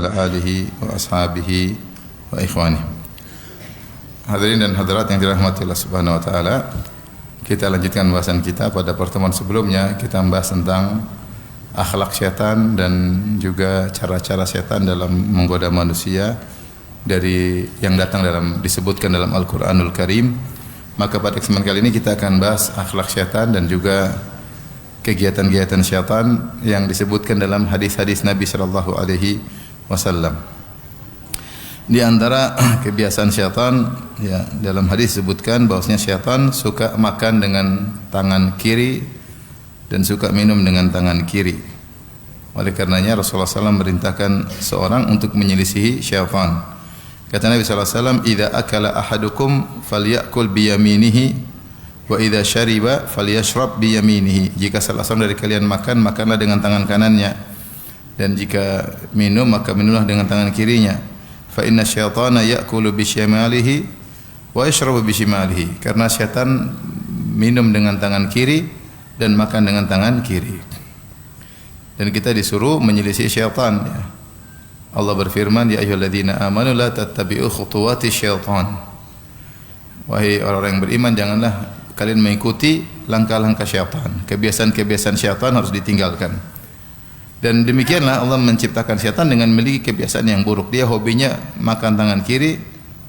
ala alihi wa ashabihi wa ikhwanihi. Hadirin dan hadirat yang dirahmati Allah Subhanahu wa taala, kita lanjutkan bahasan kita. Pada pertemuan sebelumnya kita membahas tentang akhlak syaitan dan juga cara-cara syaitan dalam menggoda manusia dari yang datang disebutkan dalam Al-Qur'anul Karim. Maka pada kesempatan kali ini kita akan bahas akhlak syaitan dan juga kegiatan-kegiatan syaitan yang disebutkan dalam hadis-hadis Nabi sallallahu alaihi wasallam. Di antara kebiasaan syaitan, ya, dalam hadis disebutkan bahwasanya syaitan suka makan dengan tangan kiri dan suka minum dengan tangan kiri. Oleh karenanya Rasulullah SAW merintahkan seorang untuk menyelisihi syaitan. Kata Nabi SAW, "Idza akala ahadukum falyakul biyaminihi wa idza syariba falyashrab biyaminihi." Jika salah seorang dari kalian makan, makanlah dengan tangan kanannya, dan jika minum, maka minumlah dengan tangan kirinya. Fa inna syaitana ya'kulu bisyimalihi wa yashrabu bisyimalihi. Karena syaitan minum dengan tangan kiri dan makan dengan tangan kiri. Dan kita disuruh menyelisih syaitan, ya. Allah berfirman, "Ya ayyuhalladzina amanu la tattabi'u khutuwati syaitan." Wahai orang-orang yang beriman, janganlah kalian mengikuti langkah-langkah syaitan. Kebiasaan-kebiasaan syaitan harus ditinggalkan. Dan demikianlah Allah menciptakan syaitan dengan memiliki kebiasaan yang buruk. Dia hobinya makan tangan kiri,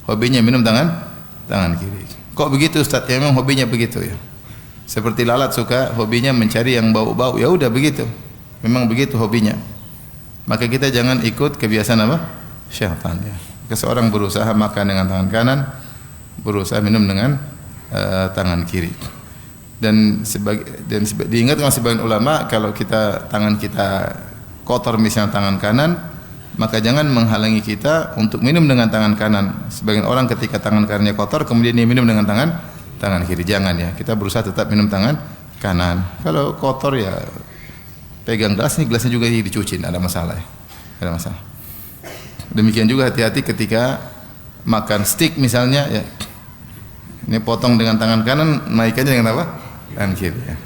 hobinya minum tangan kiri. Kok begitu Ustaz? Ya memang hobinya begitu, ya. Seperti lalat suka hobinya mencari yang bau-bau, ya udah begitu. Memang begitu hobinya. Maka kita jangan ikut kebiasaan apa? Syaitan, ya. Seseorang berusaha makan dengan tangan kanan, berusaha minum dengan tangan kiri. Dan diingatkan sebagian ulama, kalau tangan kita kotor misalnya tangan kanan, maka jangan menghalangi kita untuk minum dengan tangan kanan. Sebagian orang ketika tangan kanannya kotor kemudian dia minum dengan tangan kiri. Jangan, ya. Kita berusaha tetap minum tangan kanan. Kalau kotor, ya pegang gelas, nih gelasnya juga dicuci, tidak ada masalah, ya. Ada masalah. Demikian juga hati-hati ketika makan steak misalnya, ya. Ini potong dengan tangan kanan, naikkannya dengan apa? Tangan kiri, ya.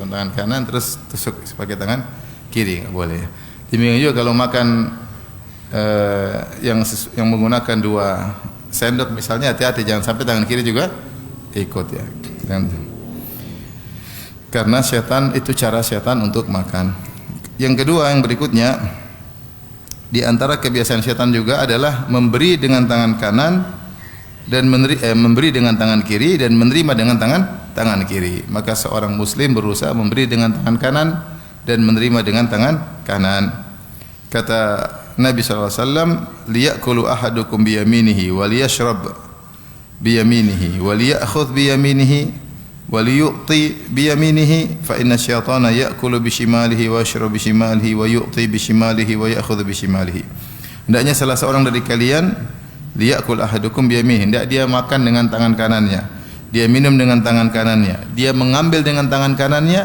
Tangan kanan terus tusuk pakai tangan kiri, nggak boleh, ya. Demikian juga kalau makan yang menggunakan 2 sendok misalnya, hati-hati jangan sampai tangan kiri juga ikut, ya. Karena syaitan itu cara syaitan untuk makan. Yang kedua, yang berikutnya, di antara kebiasaan syaitan juga adalah memberi dengan tangan kanan dan memberi dengan tangan kiri dan menerima dengan tangan kiri. Maka seorang muslim berusaha memberi dengan tangan kanan dan menerima dengan tangan kanan. Kata Nabi sallallahu alaihi wasallam, "Liyakulu ahadukum biyaminihi wa liyashrab biyaminihi wa liya'khudh biyaminihi wa liyu'ti biyaminihi fa inna syaitana ya'kulu bishimalihi wa yashrabu bishimalihi wa yu'ti bishimalihi wa ya'khudhu bishimalihi." Hendaknya salah seorang dari kalian, liyakul ahadukum biyaminihi, hendak dia makan dengan tangan kanannya, dia minum dengan tangan kanannya, dia mengambil dengan tangan kanannya,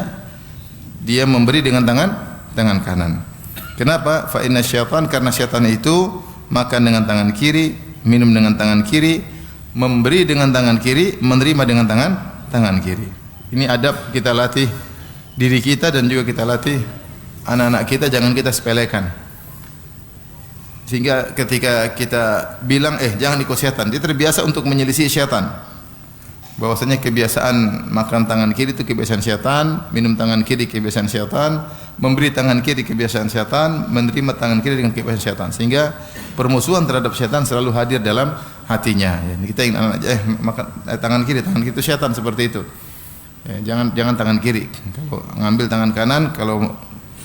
dia memberi dengan tangan kanan. Kenapa? Fa inna syaitan, karena syaitan itu makan dengan tangan kiri, minum dengan tangan kiri, memberi dengan tangan kiri, menerima dengan tangan kiri. Ini adab kita latih diri kita dan juga kita latih anak-anak kita, jangan kita sepelekan. Sehingga ketika kita bilang jangan ikut syaitan, dia terbiasa untuk menyelisih syaitan. Bahwasanya kebiasaan makan tangan kiri itu kebiasaan syaitan, minum tangan kiri kebiasaan syaitan, memberi tangan kiri kebiasaan syaitan, menerima tangan kiri dengan kebiasaan syaitan. Sehingga permusuhan terhadap syaitan selalu hadir dalam hatinya, ya. Kita ingin makan tangan kiri itu syaitan, seperti itu, ya. Jangan tangan kiri. Kalau ngambil tangan kanan, kalau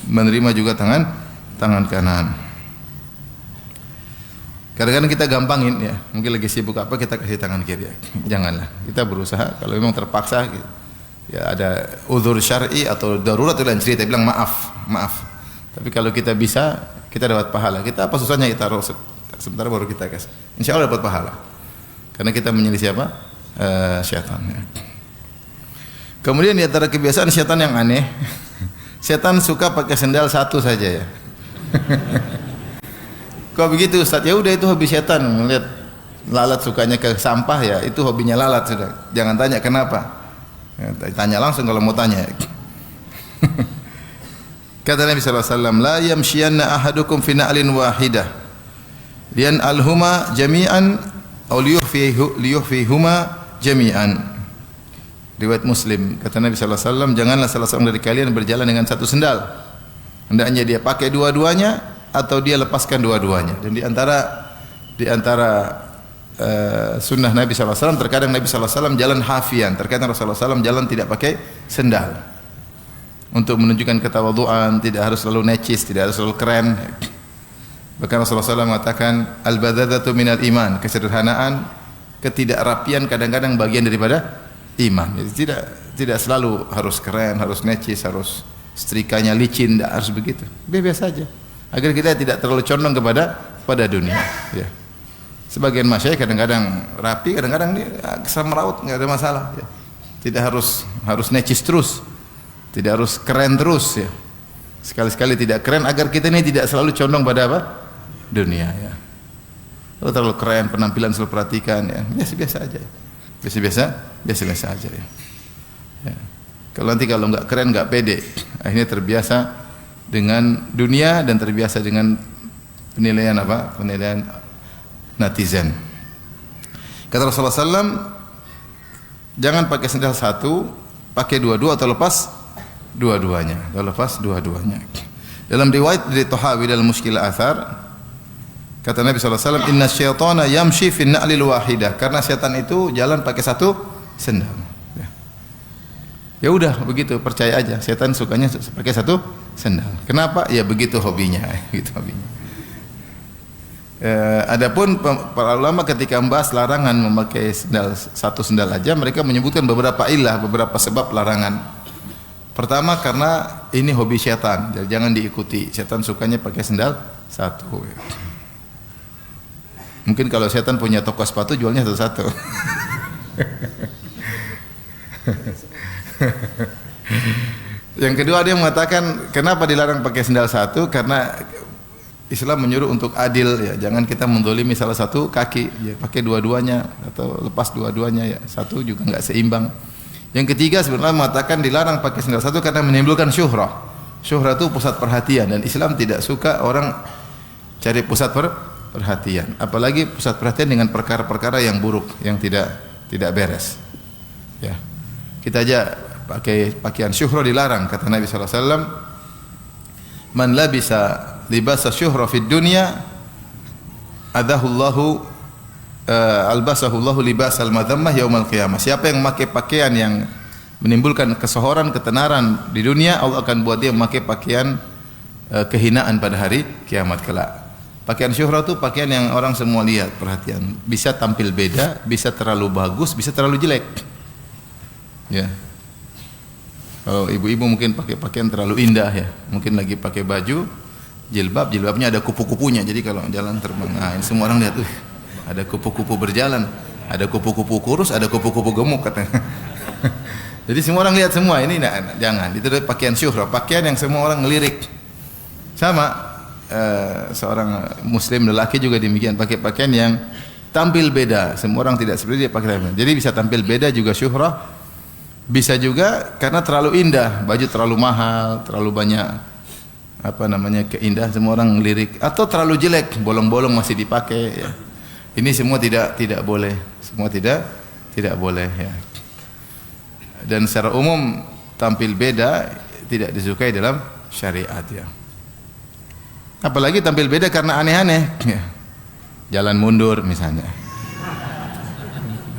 menerima juga tangan kanan. Kadang-kadang kita gampangin, ya. Mungkin lagi sibuk apa, kita kasih tangan kiri, ya. Janganlah. Kita berusaha, kalau memang terpaksa, ya ada uzur syar'i atau darurat, itu lain cerita, bilang maaf. Tapi kalau kita bisa, kita dapat pahala. Kita apa susahnya kita taruh sebentar baru kita kasih. Insya Allah dapat pahala. Karena kita menyelisih apa? Syaitan, ya. Kemudian di antara kebiasaan syaitan yang aneh, syaitan suka pakai sendal satu saja, ya. Kok begitu Ustaz? Ya udah, itu hobi setan. Melihat lalat sukanya ke sampah, ya itu hobinya lalat sudah. Jangan tanya kenapa. Ya, tanya langsung kalau mau tanya. Kata Nabi sallallahu alaihi wasallam, "La yamshiyanna ahadukum fi na'lin wahidah, lian alhuma jami'an aw liyuhfihuma jami'an." Riwayat Muslim. Kata Nabi sallallahu alaihi wasallam, janganlah salah seorang dari kalian berjalan dengan satu sendal. Hendaknya dia pakai dua-duanya atau dia lepaskan dua-duanya. Dan di antara sunnah Nabi sallallahu alaihi wasallam, terkadang Nabi sallallahu alaihi wasallam jalan hafian, terkadang Rasulullah sallallahu alaihi wasallam jalan tidak pakai sendal. Untuk menunjukkan ketawaduan, tidak harus selalu necis, tidak harus selalu keren. Bahkan Rasulullah SAW mengatakan, al-badadatu minal iman, kesederhanaan, ketidakrapian kadang-kadang bagian daripada iman. Jadi tidak selalu harus keren, harus necis, harus setrikanya licin, tidak harus begitu. Biasa saja, agar kita tidak terlalu condong pada dunia. Ya. Sebagian masyayikh kadang-kadang rapi, kadang-kadang dia semeraut, nggak ada masalah. Ya. Tidak harus necis terus. Tidak harus keren terus ya. Sekali-sekali tidak keren agar kita ini tidak selalu condong pada apa? Dunia ya. Kalau terlalu keren penampilan selalu perhatikan ya. Biasa-biasa aja. Biasa-biasa aja ya. Ya. Kalau nggak keren, nggak pede, akhirnya terbiasa dengan dunia dan terbiasa dengan penilaian apa? Penilaian netizen. Kata Rasulullah SAW, jangan pakai sendal satu, pakai dua-dua atau lepas dua-duanya. Dalam riwayat dari Tahawi dalam Mushkil Athar, kata Nabi SAW, inna syaitana yamshi fin na'lil wahidah, karena syaitan itu jalan pakai satu sendal. Ya udah begitu, percaya aja, syaitan sukanya pakai satu sendal. Kenapa? Ya begitu hobinya, gitu hobinya. Adapun para ulama ketika membahas larangan memakai satu sendal aja, mereka menyebutkan beberapa sebab larangan. Pertama, karena ini hobi syaitan, jadi jangan diikuti. Syaitan sukanya pakai sendal satu. Mungkin kalau syaitan punya toko sepatu jualnya satu-satu. Yang kedua, dia mengatakan kenapa dilarang pakai sendal satu? Karena Islam menyuruh untuk adil ya, jangan kita mendolimi salah satu kaki ya, pakai dua-duanya atau lepas dua-duanya ya, satu juga enggak seimbang. Yang ketiga, sebenarnya mengatakan dilarang pakai sendal satu karena menimbulkan syuhrah. Syuhrah itu pusat perhatian, dan Islam tidak suka orang cari pusat perhatian, apalagi pusat perhatian dengan perkara-perkara yang buruk, yang tidak beres. Ya. Kita aja pakai pakaian syuhrah dilarang, kata Nabi sallallahu alaihi wasallam, man labisa libasa syuhrah fid dunya adahullahu albasahullahu libasal madhammah yaumal qiyamah. Siapa yang memakai pakaian yang menimbulkan kesohoran, ketenaran di dunia, Allah akan buat dia memakai pakaian kehinaan pada hari kiamat kelak. Pakaian syuhrah itu pakaian yang orang semua lihat, perhatian. Bisa tampil beda, bisa terlalu bagus, bisa terlalu jelek. Ya. Kalau ibu-ibu mungkin pakai pakaian terlalu indah ya, mungkin lagi pakai baju jilbabnya ada kupu-kupunya, jadi kalau jalan terbang, ini semua orang lihat, ada kupu-kupu berjalan, ada kupu-kupu kurus, ada kupu-kupu gemuk katanya. Jadi semua orang lihat semua, ini jangan. Itu pakaian syuhrah, pakaian yang semua orang ngelirik. Sama seorang muslim lelaki juga demikian, pakai pakaian yang tampil beda. Semua orang tidak seperti dia pakai. Jadi bisa tampil beda juga syuhrah. Bisa juga karena terlalu indah, baju terlalu mahal, terlalu banyak keindahan, semua orang ngelirik, atau terlalu jelek, bolong-bolong masih dipakai ya. Ini semua tidak boleh, semua tidak boleh ya. Dan secara umum tampil beda tidak disukai dalam syariat ya. Apalagi tampil beda karena aneh-aneh ya. Jalan mundur misalnya.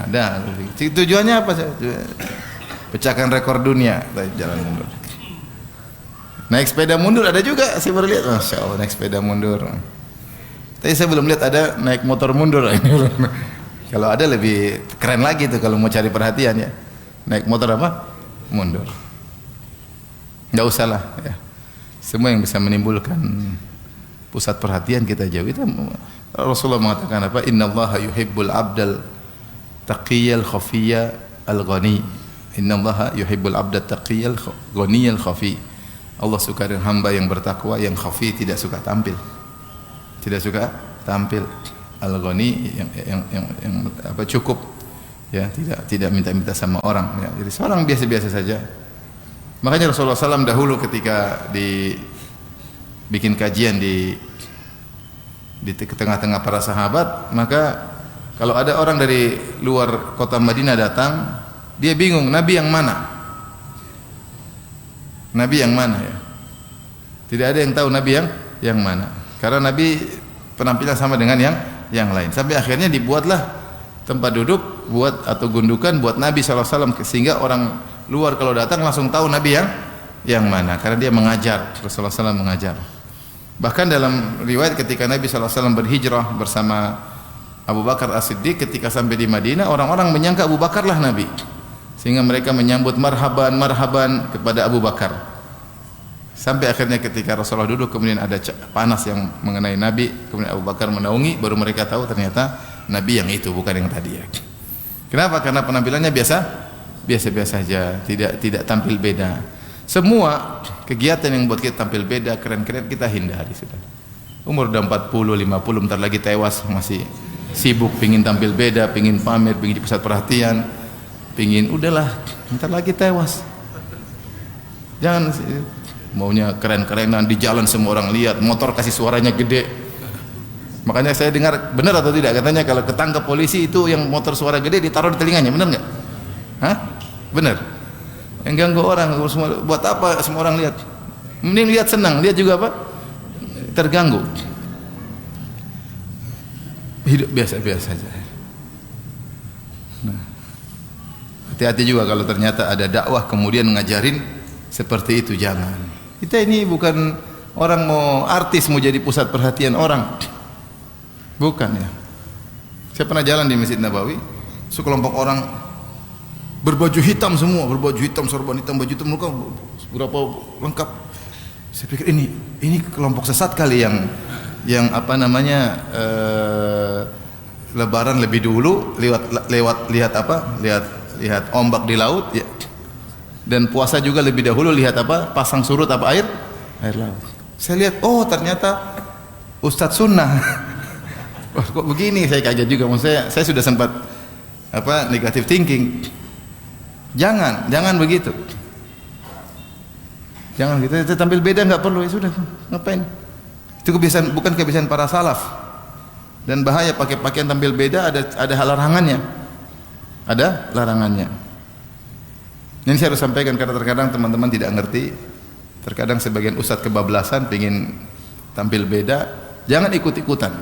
Ada tujuannya apa? Pecahkan rekor dunia, jalan mundur. Naik sepeda mundur ada juga, saya baru lihat, Masya Allah, naik sepeda mundur. Tapi saya belum lihat ada naik motor mundur. Kalau ada lebih keren lagi tuh kalau mau cari perhatian ya. Naik motor apa? Mundur. Enggak usah lah ya. Semua yang bisa menimbulkan pusat perhatian kita jauhi. Rasulullah mengatakan apa? Innallaha yuhibbul abdal taqiyal khafiyya al-ghani. Innallaha yuhibbul abdal taqiyal ghaniyal khafi. Allah suka dengan hamba yang bertakwa, yang khafi, tidak suka tampil. Tidak suka tampil. Al-ghani yang cukup. Ya, tidak minta-minta sama orang ya. Jadi seorang biasa-biasa saja. Makanya Rasulullah SAW dahulu ketika bikin kajian di tengah-tengah para sahabat, maka kalau ada orang dari luar kota Madinah datang, dia bingung Nabi yang mana? Nabi yang mana ya? Tidak ada yang tahu Nabi yang mana. Karena Nabi penampilan sama dengan yang lain. Sampai akhirnya dibuatlah tempat duduk buat atau gundukan buat Nabi SAW, sehingga orang luar kalau datang langsung tahu Nabi yang mana, karena dia mengajar, Rasulullah SAW mengajar. Bahkan dalam riwayat ketika Nabi SAW berhijrah bersama Abu Bakar As-Siddiq, ketika sampai di Madinah, orang-orang menyangka Abu Bakar lah Nabi, sehingga mereka menyambut marhaban marhaban kepada Abu Bakar. Sampai akhirnya ketika Rasulullah duduk, kemudian ada panas yang mengenai Nabi, kemudian Abu Bakar menaungi, baru mereka tahu ternyata Nabi yang itu, bukan yang tadi ya. Kenapa? Karena penampilannya biasa saja, tidak tampil beda. Semua kegiatan yang buat kita tampil beda, keren-keren, kita hindari sudah. Umur udah 40, 50, bentar lagi tewas, masih sibuk pingin tampil beda, pingin pamer, pingin di pusat perhatian, pingin udahlah, bentar lagi tewas. Jangan maunya keren-kerenan di jalan, semua orang lihat, motor kasih suaranya gede. Makanya saya dengar, benar atau tidak, katanya kalau ketangkap polisi itu yang motor suara gede ditaruh di telinganya, benar nggak? Hah? Benar. Yang ganggu orang, buat apa semua orang lihat? Mending lihat senang, lihat juga apa? Terganggu. Hidup biasa-biasa saja. Nah, hati-hati juga kalau ternyata ada dakwah kemudian ngajarin seperti itu, jangan. Kita ini bukan orang mau artis, mau jadi pusat perhatian orang. Bukan ya. Saya pernah jalan di Masjid Nabawi, sekelompok orang berbaju hitam semua, berbaju hitam, sorban hitam, baju hitam, mereka berapa lengkap. Saya pikir ini kelompok sesat kali yang apa namanya Lebaran lebih dulu lihat ombak di laut ya. Dan puasa juga lebih dahulu lihat apa? Pasang surut apa air laut. Saya lihat, oh ternyata Ustadz Sunnah. Oh, kok begini, saya kaget juga. Maksudnya saya sudah sempat negative thinking. Jangan begitu. Jangan gitu. Kita tampil beda nggak perlu, ya sudah. Ngapain? Itu kebiasaan, bukan kebiasaan para salaf. Dan bahaya pakai pakaian tampil beda, ada larangannya. Ada larangannya. Ini saya harus sampaikan karena terkadang teman-teman tidak ngerti. Terkadang sebagian ustadz kebablasan pengen tampil beda. Jangan ikut-ikutan.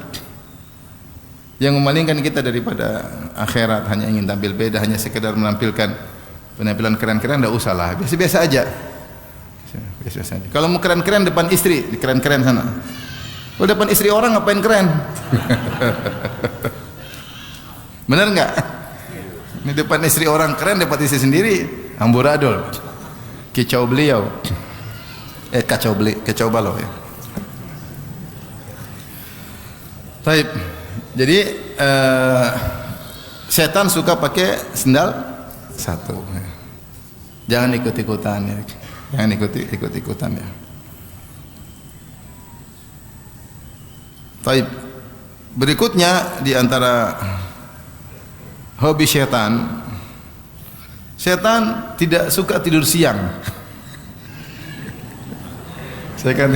Yang memalingkan kita daripada akhirat hanya ingin tampil beda, hanya sekedar menampilkan penampilan keren-keren, enggak usah lah, biasa-biasa aja. Biasa-biasa aja. Kalau mau keren-keren depan istri, keren-keren sana. Kalau depan istri orang ngapain keren? Benar enggak? Ini depan istri orang keren, depan istri sendiri amburadul. Kicau beliau. Kacau balau ya. Baik. Jadi setan suka pakai sendal satu. Jangan ikut-ikutan ya. Jangan ikut-ikutan ya. Baik. Berikutnya di antara hobi setan, setan tidak suka tidur siang. Setan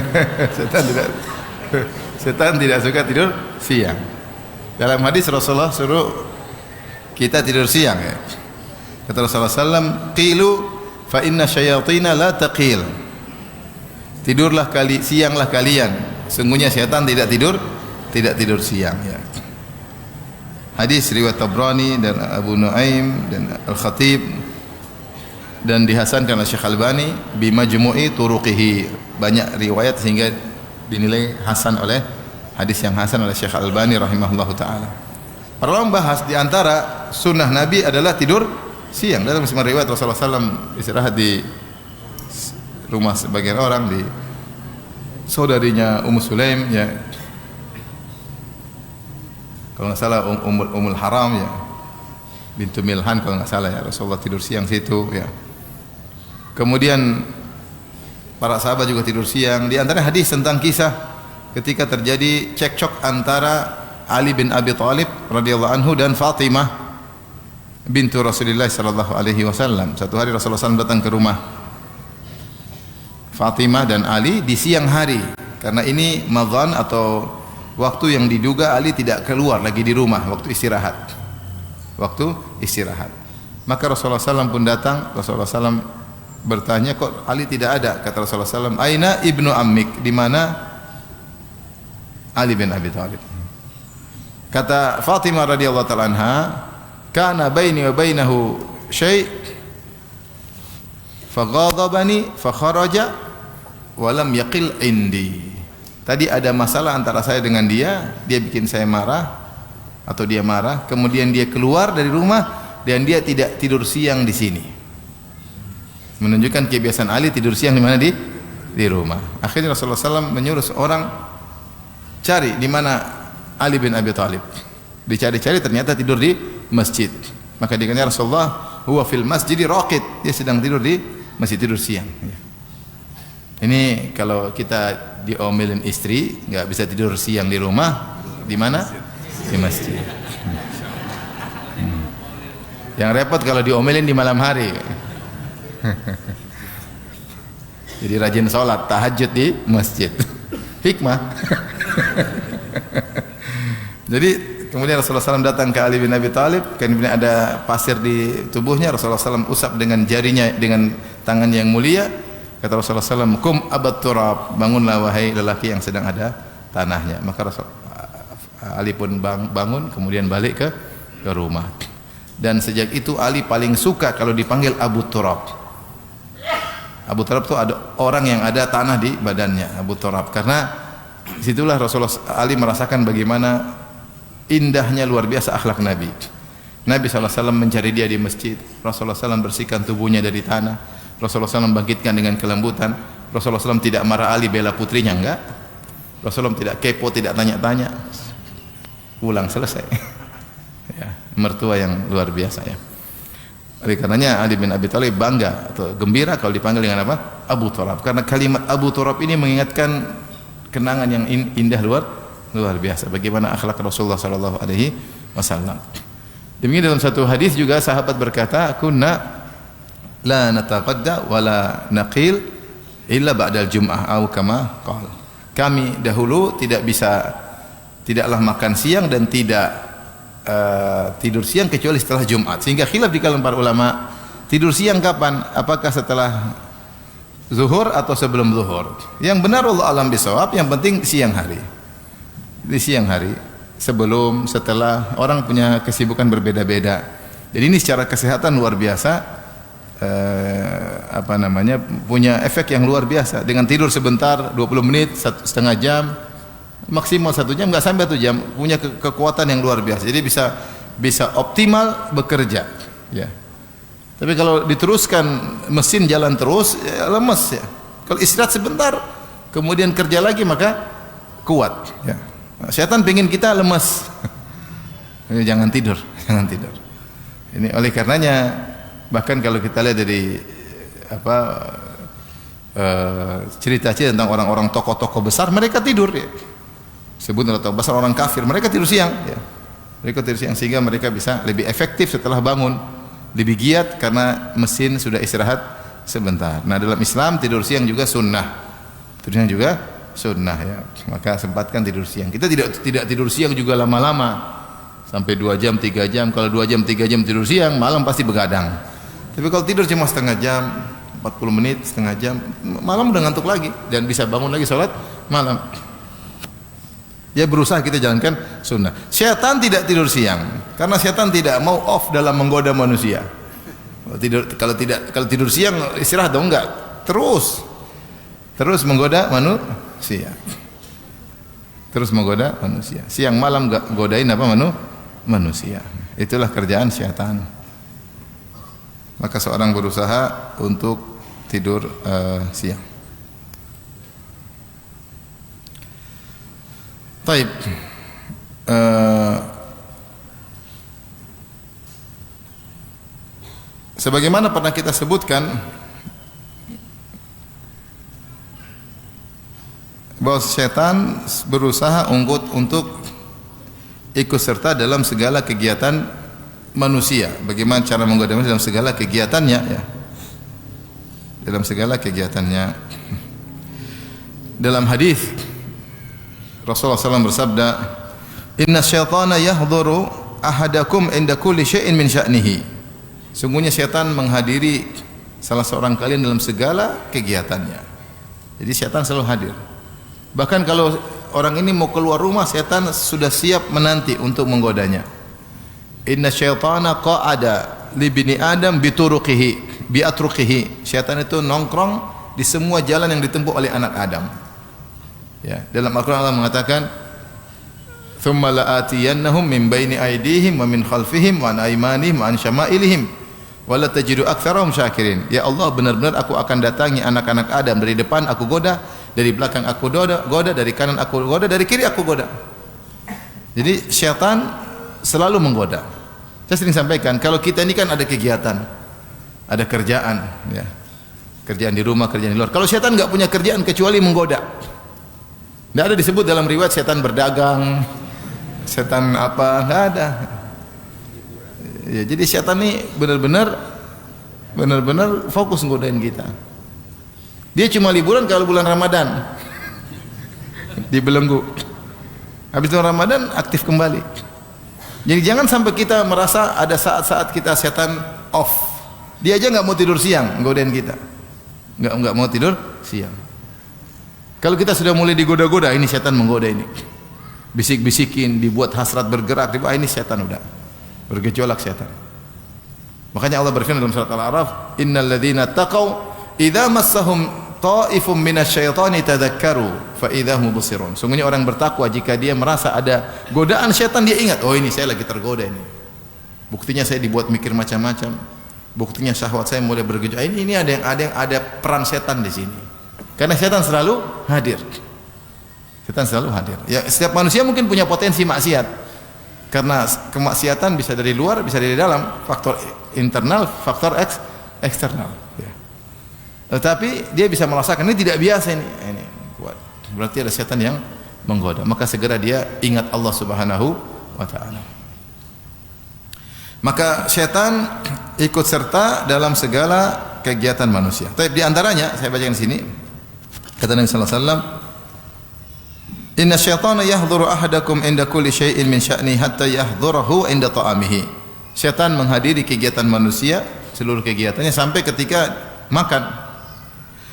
tidak suka tidur siang. Dalam hadis Rasulullah suruh kita tidur siang ya. Kata Rasulullah SAW, qilu fa inna syayatina la taqil. Tidurlah sianglah kalian. Sungguhnya setan tidak tidur siang ya. Hadis riwayat Tabrani dan Abu Nuaim dan Al-Khatib dan dihasankan oleh Syekh Albani bi majmu'i turuqihi. Banyak riwayat sehingga dinilai hasan oleh hadis yang hasan oleh Syekh Albani rahimahullahu taala. Para ulama bahas di antara sunnah Nabi adalah tidur siang. Dalam semua riwayat Rasulullah SAW istirahat di rumah sebagian orang, di saudarinya Ummu Sulaim ya. Kalau nggak salah Ummul Haram ya, bintu Milhan kalau nggak salah ya, Rasulullah tidur siang situ ya. Kemudian para sahabat juga tidur siang. Di antara hadis tentang kisah ketika terjadi cekcok antara Ali bin Abi Thalib radhiyallahu anhu dan Fatimah bintu Rasulullah sallallahu alaihi wasallam. Satu hari Rasulullah SAW datang ke rumah Fatimah dan Ali di siang hari, karena ini madhan atau waktu yang diduga Ali tidak keluar lagi di rumah, waktu istirahat. Maka Rasulullah SAW pun datang. Rasulullah SAW bertanya, kok Ali tidak ada? Kata Rasulullah SAW, Aina ibnu ammik, di mana Ali bin Abi Thalib? Kata Fatimah radhiyallahu ta'ala anha, kana baini wa bainahu syai' faghadabani fakharaja wa lam yaqil indi. Tadi ada masalah antara saya dengan dia bikin saya marah atau dia marah, kemudian dia keluar dari rumah dan dia tidak tidur siang di sini. Menunjukkan kebiasaan Ali tidur siang di mana? Di rumah. Akhirnya Rasulullah SAW menyuruh seorang cari di mana Ali bin Abi Thalib. Dicari-cari, ternyata tidur di masjid. Maka dikatakan Rasulullah, huwa fil masjidi raqid, dia sedang tidur di masjid, tidur siang. Ini kalau kita diomelin istri, nggak bisa tidur siang di rumah, di mana? Di masjid. Yang repot kalau diomelin di malam hari. Jadi rajin sholat tahajud di masjid. Hikmah. Jadi kemudian Rasulullah SAW datang ke Ali bin Abi Thalib, kemudian ada pasir di tubuhnya. Rasulullah SAW usap dengan jarinya, dengan tangan yang mulia. Kata Rasulullah SAW, kum abat turab, bangunlah wahai lelaki yang sedang ada tanahnya. Maka Ali pun bangun, kemudian balik ke rumah. Dan sejak itu Ali paling suka kalau dipanggil Abu Turab. Abu Turab itu ada orang yang ada tanah di badannya, Abu Turab. Karena disitulah Rasulullah Ali merasakan bagaimana indahnya luar biasa akhlak Nabi. Nabi SAW mencari dia di masjid. Rasulullah SAW bersihkan tubuhnya dari tanah. Rasulullah SAW bangkitkan dengan kelembutan. Rasulullah SAW tidak marah Ali bela putrinya, enggak. Rasulullah tidak kepo, tidak tanya-tanya. Pulang selesai. Ya, mertua yang luar biasa ya. Oleh karenanya Ali bin Abi Thalib bangga atau gembira kalau dipanggil dengan apa? Abu Turab. Karena kalimat Abu Turab ini mengingatkan kenangan yang indah luar biasa. Bagaimana akhlak Rasulullah sallallahu alaihi wasallam. Demikian dalam satu hadis juga sahabat berkata, kunna la nataqadda wa la naqil illa ba'dal jum'ah atau kama qala. Kami dahulu tidaklah makan siang dan tidak tidur siang kecuali setelah Jumat. Sehingga khilaf di kalangan para ulama, tidur siang kapan? Apakah setelah zuhur atau sebelum zuhur? Yang benar Allah alam bisawab, yang penting siang hari. Di siang hari, sebelum, setelah, orang punya kesibukan berbeda-beda. Jadi ini secara kesehatan luar biasa, punya efek yang luar biasa. Dengan tidur sebentar, 20 menit, setengah jam, maksimal 1 jam, nggak sampai 1 jam, punya kekuatan yang luar biasa. Jadi bisa optimal bekerja. Ya. Tapi kalau diteruskan mesin jalan terus, ya lemes ya. Kalau istirahat sebentar, kemudian kerja lagi, maka kuat. Ya. Setan pengen kita lemas. Jangan tidur. Ini oleh karenanya, bahkan kalau kita lihat dari cerita-cerita tentang orang-orang tokoh-tokoh besar, mereka tidur ya. Sebut atau besar orang kafir, mereka tidur siang ya. Mereka tidur siang sehingga mereka bisa lebih efektif setelah bangun, lebih giat karena mesin sudah istirahat sebentar. Nah, dalam Islam tidur siang juga sunnah. Tidur siang juga sunnah ya. Maka sempatkan tidur siang. Kita tidak tidur siang juga lama-lama. Sampai 2 jam, 3 jam. Kalau 2 jam, 3 jam tidur siang, malam pasti begadang. Tapi kalau tidur cuma setengah jam, 40 menit, setengah jam, malam udah ngantuk lagi dan bisa bangun lagi sholat malam. Ya berusaha kita jalankan sunnah. Syaitan tidak tidur siang karena syaitan tidak mau off dalam menggoda manusia. Kalau tidur siang istirahat dong, enggak. Terus menggoda manusia. Terus menggoda manusia. Siang malam godain manusia. Itulah kerjaan syaitan. Maka seorang berusaha untuk tidur siang. Taib. Sebagaimana pernah kita sebutkan bahwa setan berusaha untuk ikut serta dalam segala kegiatan manusia. Bagaimana cara menggoda manusia dalam segala kegiatannya ya. Dalam segala kegiatannya. dalam hadis Rasulullah SAW bersabda, "Inna syaitana yahduru ahadakum inda kulli syai'in min sya'nihi." Sungguhnya syaitan menghadiri salah seorang kalian dalam segala kegiatannya. Jadi syaitan selalu hadir. Bahkan kalau orang ini mau keluar rumah, syaitan sudah siap menanti untuk menggodanya. Inna syaitana qa'ada li bini Adam bituruqihi biatruqihi. Syaitan itu nongkrong di semua jalan yang ditempuh oleh anak Adam. Ya, dalam Al-Qur'an Allah mengatakan, "Tsumma la'atiyannahum min baini aydihim wa min khalfihim wa an aymanihim wa an syama'ilihim wa la tajidu aktsarahum syakirin." Ya Allah, benar-benar aku akan datangi anak-anak Adam, dari depan aku goda, dari belakang aku goda, dari kanan aku goda, dari kiri aku goda. Jadi syaitan selalu menggoda. Saya sering sampaikan, kalau kita ini kan ada kegiatan, ada kerjaan, ya. Kerjaan di rumah, kerjaan di luar. Kalau syaitan enggak punya kerjaan kecuali menggoda. Tidak ada disebut dalam riwayat setan berdagang, setan apa, enggak ada. Ya, jadi setan ini benar-benar fokus nggodain kita. Dia cuma liburan kalau bulan Ramadan, dibelenggu. Habis itu Ramadan aktif kembali. Jadi jangan sampai kita merasa ada saat-saat kita setan off. Dia aja nggak mau tidur siang, nggodain kita. Nggak mau tidur siang. Kalau kita sudah mulai digoda-goda, ini setan menggoda ini. Bisik-bisikin, dibuat hasrat bergerak, ini setan udah bergejolak setan. Makanya Allah berfirman dalam surat Al-A'raf, "Innal ladzina taqaw idza massahum ta'ifum minasyaitani tadzakkaru fa idza hum mubsirun." Sungguhnya orang bertakwa jika dia merasa ada godaan setan, dia ingat, oh ini saya lagi tergoda ini. Buktinya saya dibuat mikir macam-macam. Buktinya syahwat saya mulai bergejolak. Ini ada peran setan di sini. Karena setan selalu hadir. Setan selalu hadir. Ya, setiap manusia mungkin punya potensi maksiat. Karena kemaksiatan bisa dari luar, bisa dari dalam, faktor internal, faktor eksternal. Ya. Tetapi dia bisa merasakan ini tidak biasa ini kuat. Berarti ada setan yang menggoda. Maka segera dia ingat Allah Subhanahu wa taala. Maka setan ikut serta dalam segala kegiatan manusia. Tapi di antaranya saya bacakan di sini. Kata Nabi sallallahu alaihi wasallam, "Inna syaitana yahduru ahadakum inda kulli syai'in min sya'ni hatta yahdurahu inda ta'amihi." Syaitan menghadiri kegiatan manusia, seluruh kegiatannya sampai ketika makan.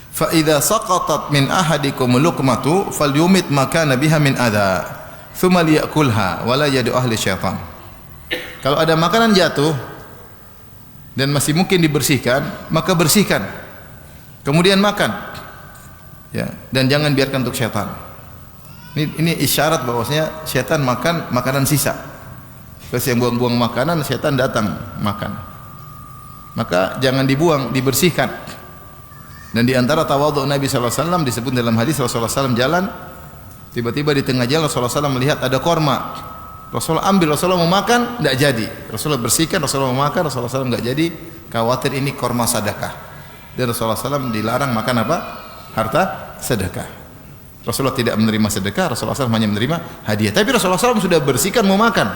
Fa idza saqatat min ahadikum luqmatu falyumit makana biha min adha, thumma liyakulha wa la yadu ahli syaitan. Kalau ada makanan jatuh dan masih mungkin dibersihkan, maka bersihkan. Kemudian makan. Ya, dan jangan biarkan untuk syaitan. Ini isyarat bahwasanya syaitan makan makanan sisa. Terus yang buang-buang makanan, syaitan datang makan. Maka jangan dibuang, dibersihkan. Dan di antara tawadhu Nabi sallallahu alaihi wasallam disebut dalam hadis Rasulullah SAW jalan, tiba-tiba di tengah jalan Rasulullah SAW melihat ada korma. Rasulullah ambil, Rasulullah mau makan, tidak jadi. Rasulullah bersihkan, Rasulullah mau makan, Rasulullah SAW tidak jadi. Khawatir ini korma sedekah. Dan Rasulullah SAW dilarang makan apa? Harta sedekah. Rasulullah tidak menerima sedekah, Rasulullah SAW hanya menerima hadiah. Tapi Rasulullah SAW sudah bersihkan mau makan.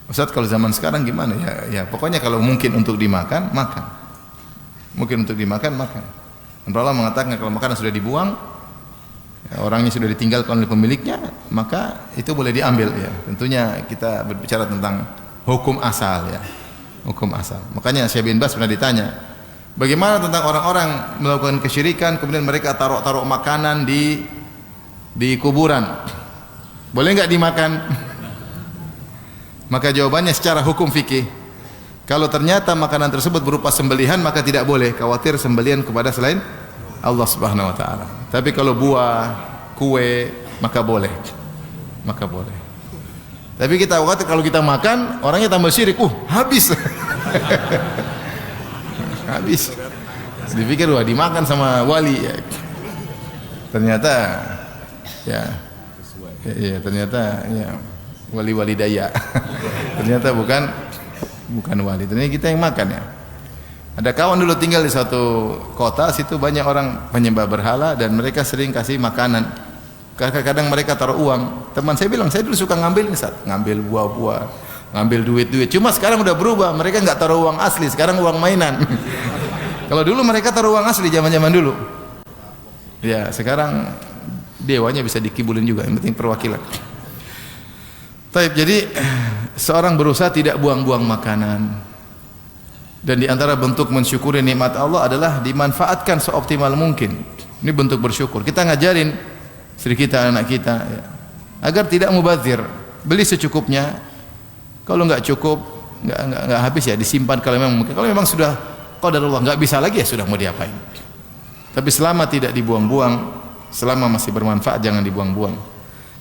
Ustaz, kalau zaman sekarang gimana? Ya pokoknya kalau mungkin untuk dimakan, makan. Mungkin untuk dimakan, makan. Allah mengatakan kalau makanan sudah dibuang, ya, orangnya sudah ditinggalkan oleh pemiliknya, maka itu boleh diambil. Ya. Tentunya kita berbicara tentang hukum asal, ya. Hukum asal. Makanya Syekh bin Baz pernah ditanya, bagaimana tentang orang-orang melakukan kesyirikan kemudian mereka taruh makanan di kuburan? Boleh enggak dimakan? Maka jawabannya secara hukum fikih, kalau ternyata makanan tersebut berupa sembelihan maka tidak boleh, khawatir sembelihan kepada selain Allah Subhanahu wa taala. Tapi kalau buah, kue, maka boleh. Maka boleh. Tapi kita khawatir kalau kita makan orangnya tambah syirik, habis. Habis. Dipikir wah dimakan sama wali ya. Ternyata ya ternyata ya wali-wali daya. Ternyata bukan wali. Ternyata kita yang makan ya. Ada kawan dulu tinggal di suatu kota, situ banyak orang penyembah berhala dan mereka sering kasih makanan. Kadang-kadang mereka taruh uang. Teman saya bilang, saya dulu suka ngambil buah-buah, ngambil duit-duit. Cuma sekarang udah berubah, mereka nggak taruh uang asli, sekarang uang mainan. Kalau dulu mereka taruh uang asli zaman-zaman dulu. Ya, sekarang dewanya bisa dikibulin juga, yang penting perwakilan. Taib, jadi seorang berusaha tidak buang-buang makanan. Dan di antara bentuk mensyukuri nikmat Allah adalah dimanfaatkan seoptimal mungkin. Ini bentuk bersyukur. Kita ngajarin istri kita, anak kita ya, agar tidak mubazir. Beli secukupnya. Kalau enggak cukup, enggak habis ya disimpan kalau memang mungkin. Kalau memang sudah qadarullah enggak bisa lagi ya sudah, mau diapain. Tapi selama tidak dibuang-buang, selama masih bermanfaat jangan dibuang-buang.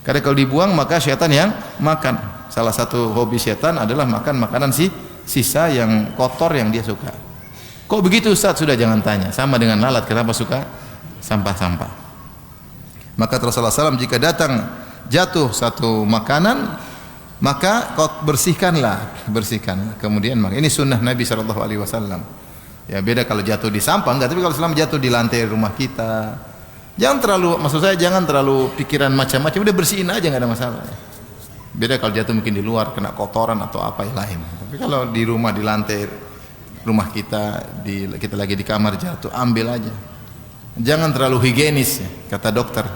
Karena kalau dibuang maka syaitan yang makan. Salah satu hobi syaitan adalah makan makanan sisa yang kotor yang dia suka. Kok begitu Ustaz? Sudah jangan tanya. Sama dengan lalat, kenapa suka sampah-sampah. Maka Rasulullah SAW jika datang jatuh satu makanan, maka kau bersihkan. Kemudian ini sunnah Nabi SAW. Ya beda kalau jatuh di sampah enggak, tapi kalau selama jatuh di lantai rumah kita, jangan terlalu pikiran macam-macam, udah bersihin aja nggak ada masalah. Beda kalau jatuh mungkin di luar kena kotoran atau apa yang lain. Tapi kalau di rumah, di lantai rumah kita, kita lagi di kamar jatuh, ambil aja. Jangan terlalu higienis ya, kata dokter.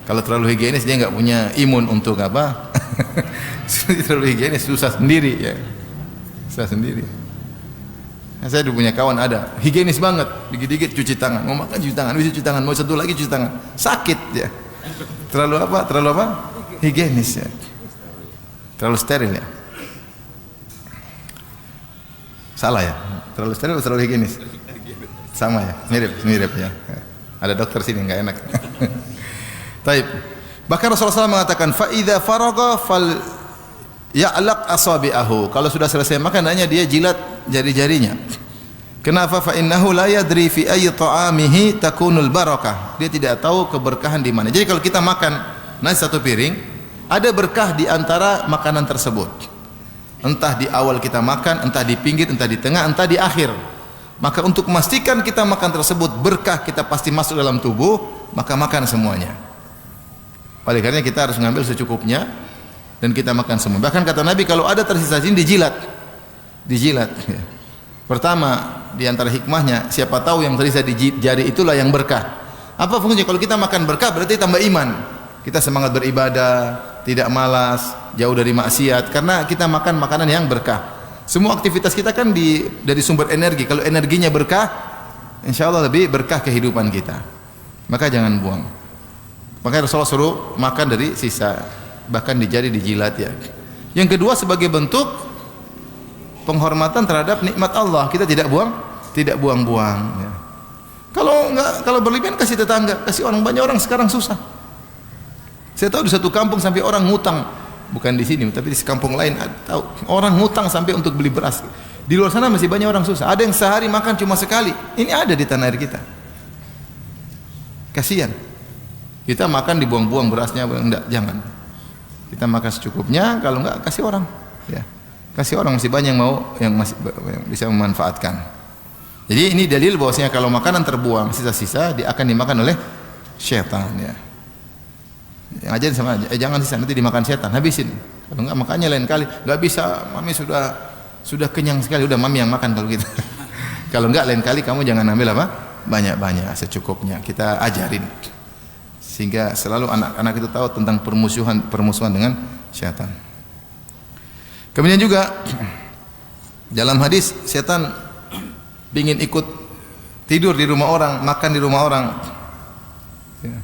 Kalau terlalu higienis dia nggak punya imun untuk apa? Terlalu higienis susah sendiri ya. Susah sendiri. Nah, saya dulu punya kawan ada higienis banget, dikit-dikit cuci tangan, mau makan cuci tangan, cuci tangan, mau sentuh lagi cuci tangan, sakit ya. Terlalu apa? Higienis ya. Terlalu steril ya. Salah ya? Terlalu steril atau terlalu higienis? Sama ya? Mirip ya. Ada dokter sini enggak enak. Taib. Bahkan Rasulullah SAW mengatakan fa idza faragha fal ya'laq asabi'ahu. Kalau sudah selesai makan hanya dia jilat jari-jarinya. Kenapa? Fa innahu la yadri fi ayyi ta'amihi takunul barakah. Dia tidak tahu keberkahan di mana. Jadi kalau kita makan nasi satu piring, ada berkah di antara makanan tersebut. Entah di awal kita makan, entah di pinggir, entah di tengah, entah di akhir. Maka untuk memastikan kita makan tersebut berkah kita pasti masuk dalam tubuh, maka makan semuanya. Oleh karena kita harus mengambil secukupnya dan kita makan semua. Bahkan kata Nabi kalau ada tersisa ini dijilat. Ya. Pertama di antara hikmahnya, siapa tahu yang tersisa di jari itulah yang berkah. Apa fungsinya? Kalau kita makan berkah berarti tambah iman. Kita semangat beribadah, tidak malas, jauh dari maksiat karena kita makan makanan yang berkah. Semua aktivitas kita kan dari sumber energi. Kalau energinya berkah, insyaallah lebih berkah kehidupan kita. Maka jangan buang. Makanya Rasulullah suruh makan dari sisa, bahkan di jari dijilat ya. Yang kedua sebagai bentuk penghormatan terhadap nikmat Allah, kita tidak buang-buang ya. Kalau berlebihan kasih tetangga, kasih orang, banyak orang sekarang susah. Saya tahu di satu kampung sampai orang ngutang, bukan di sini tapi di kampung lain tahu orang ngutang sampai untuk beli beras. Di luar sana masih banyak orang susah. Ada yang sehari makan cuma sekali. Ini ada di tanah air kita. Kasihan. Kita makan dibuang-buang berasnya, enggak, jangan. Kita makan secukupnya, kalau enggak kasih orang, ya. Kasih orang, masih banyak yang masih bisa memanfaatkan. Jadi ini dalil bahwasanya kalau makanan terbuang sisa-sisa dia akan dimakan oleh syaitan ya. Yang ajarin sama jangan sisa, nanti dimakan setan, habisin. Kalau enggak makannya lain kali. Enggak bisa, mami sudah kenyang sekali, udah mami yang makan kalau gitu. Kalau enggak lain kali kamu jangan ambil apa? Banyak-banyak, secukupnya. Kita ajarin. Sehingga selalu anak-anak itu tahu tentang permusuhan dengan syaitan. Kemudian juga dalam hadis syaitan ingin ikut tidur di rumah orang, makan di rumah orang. Ya.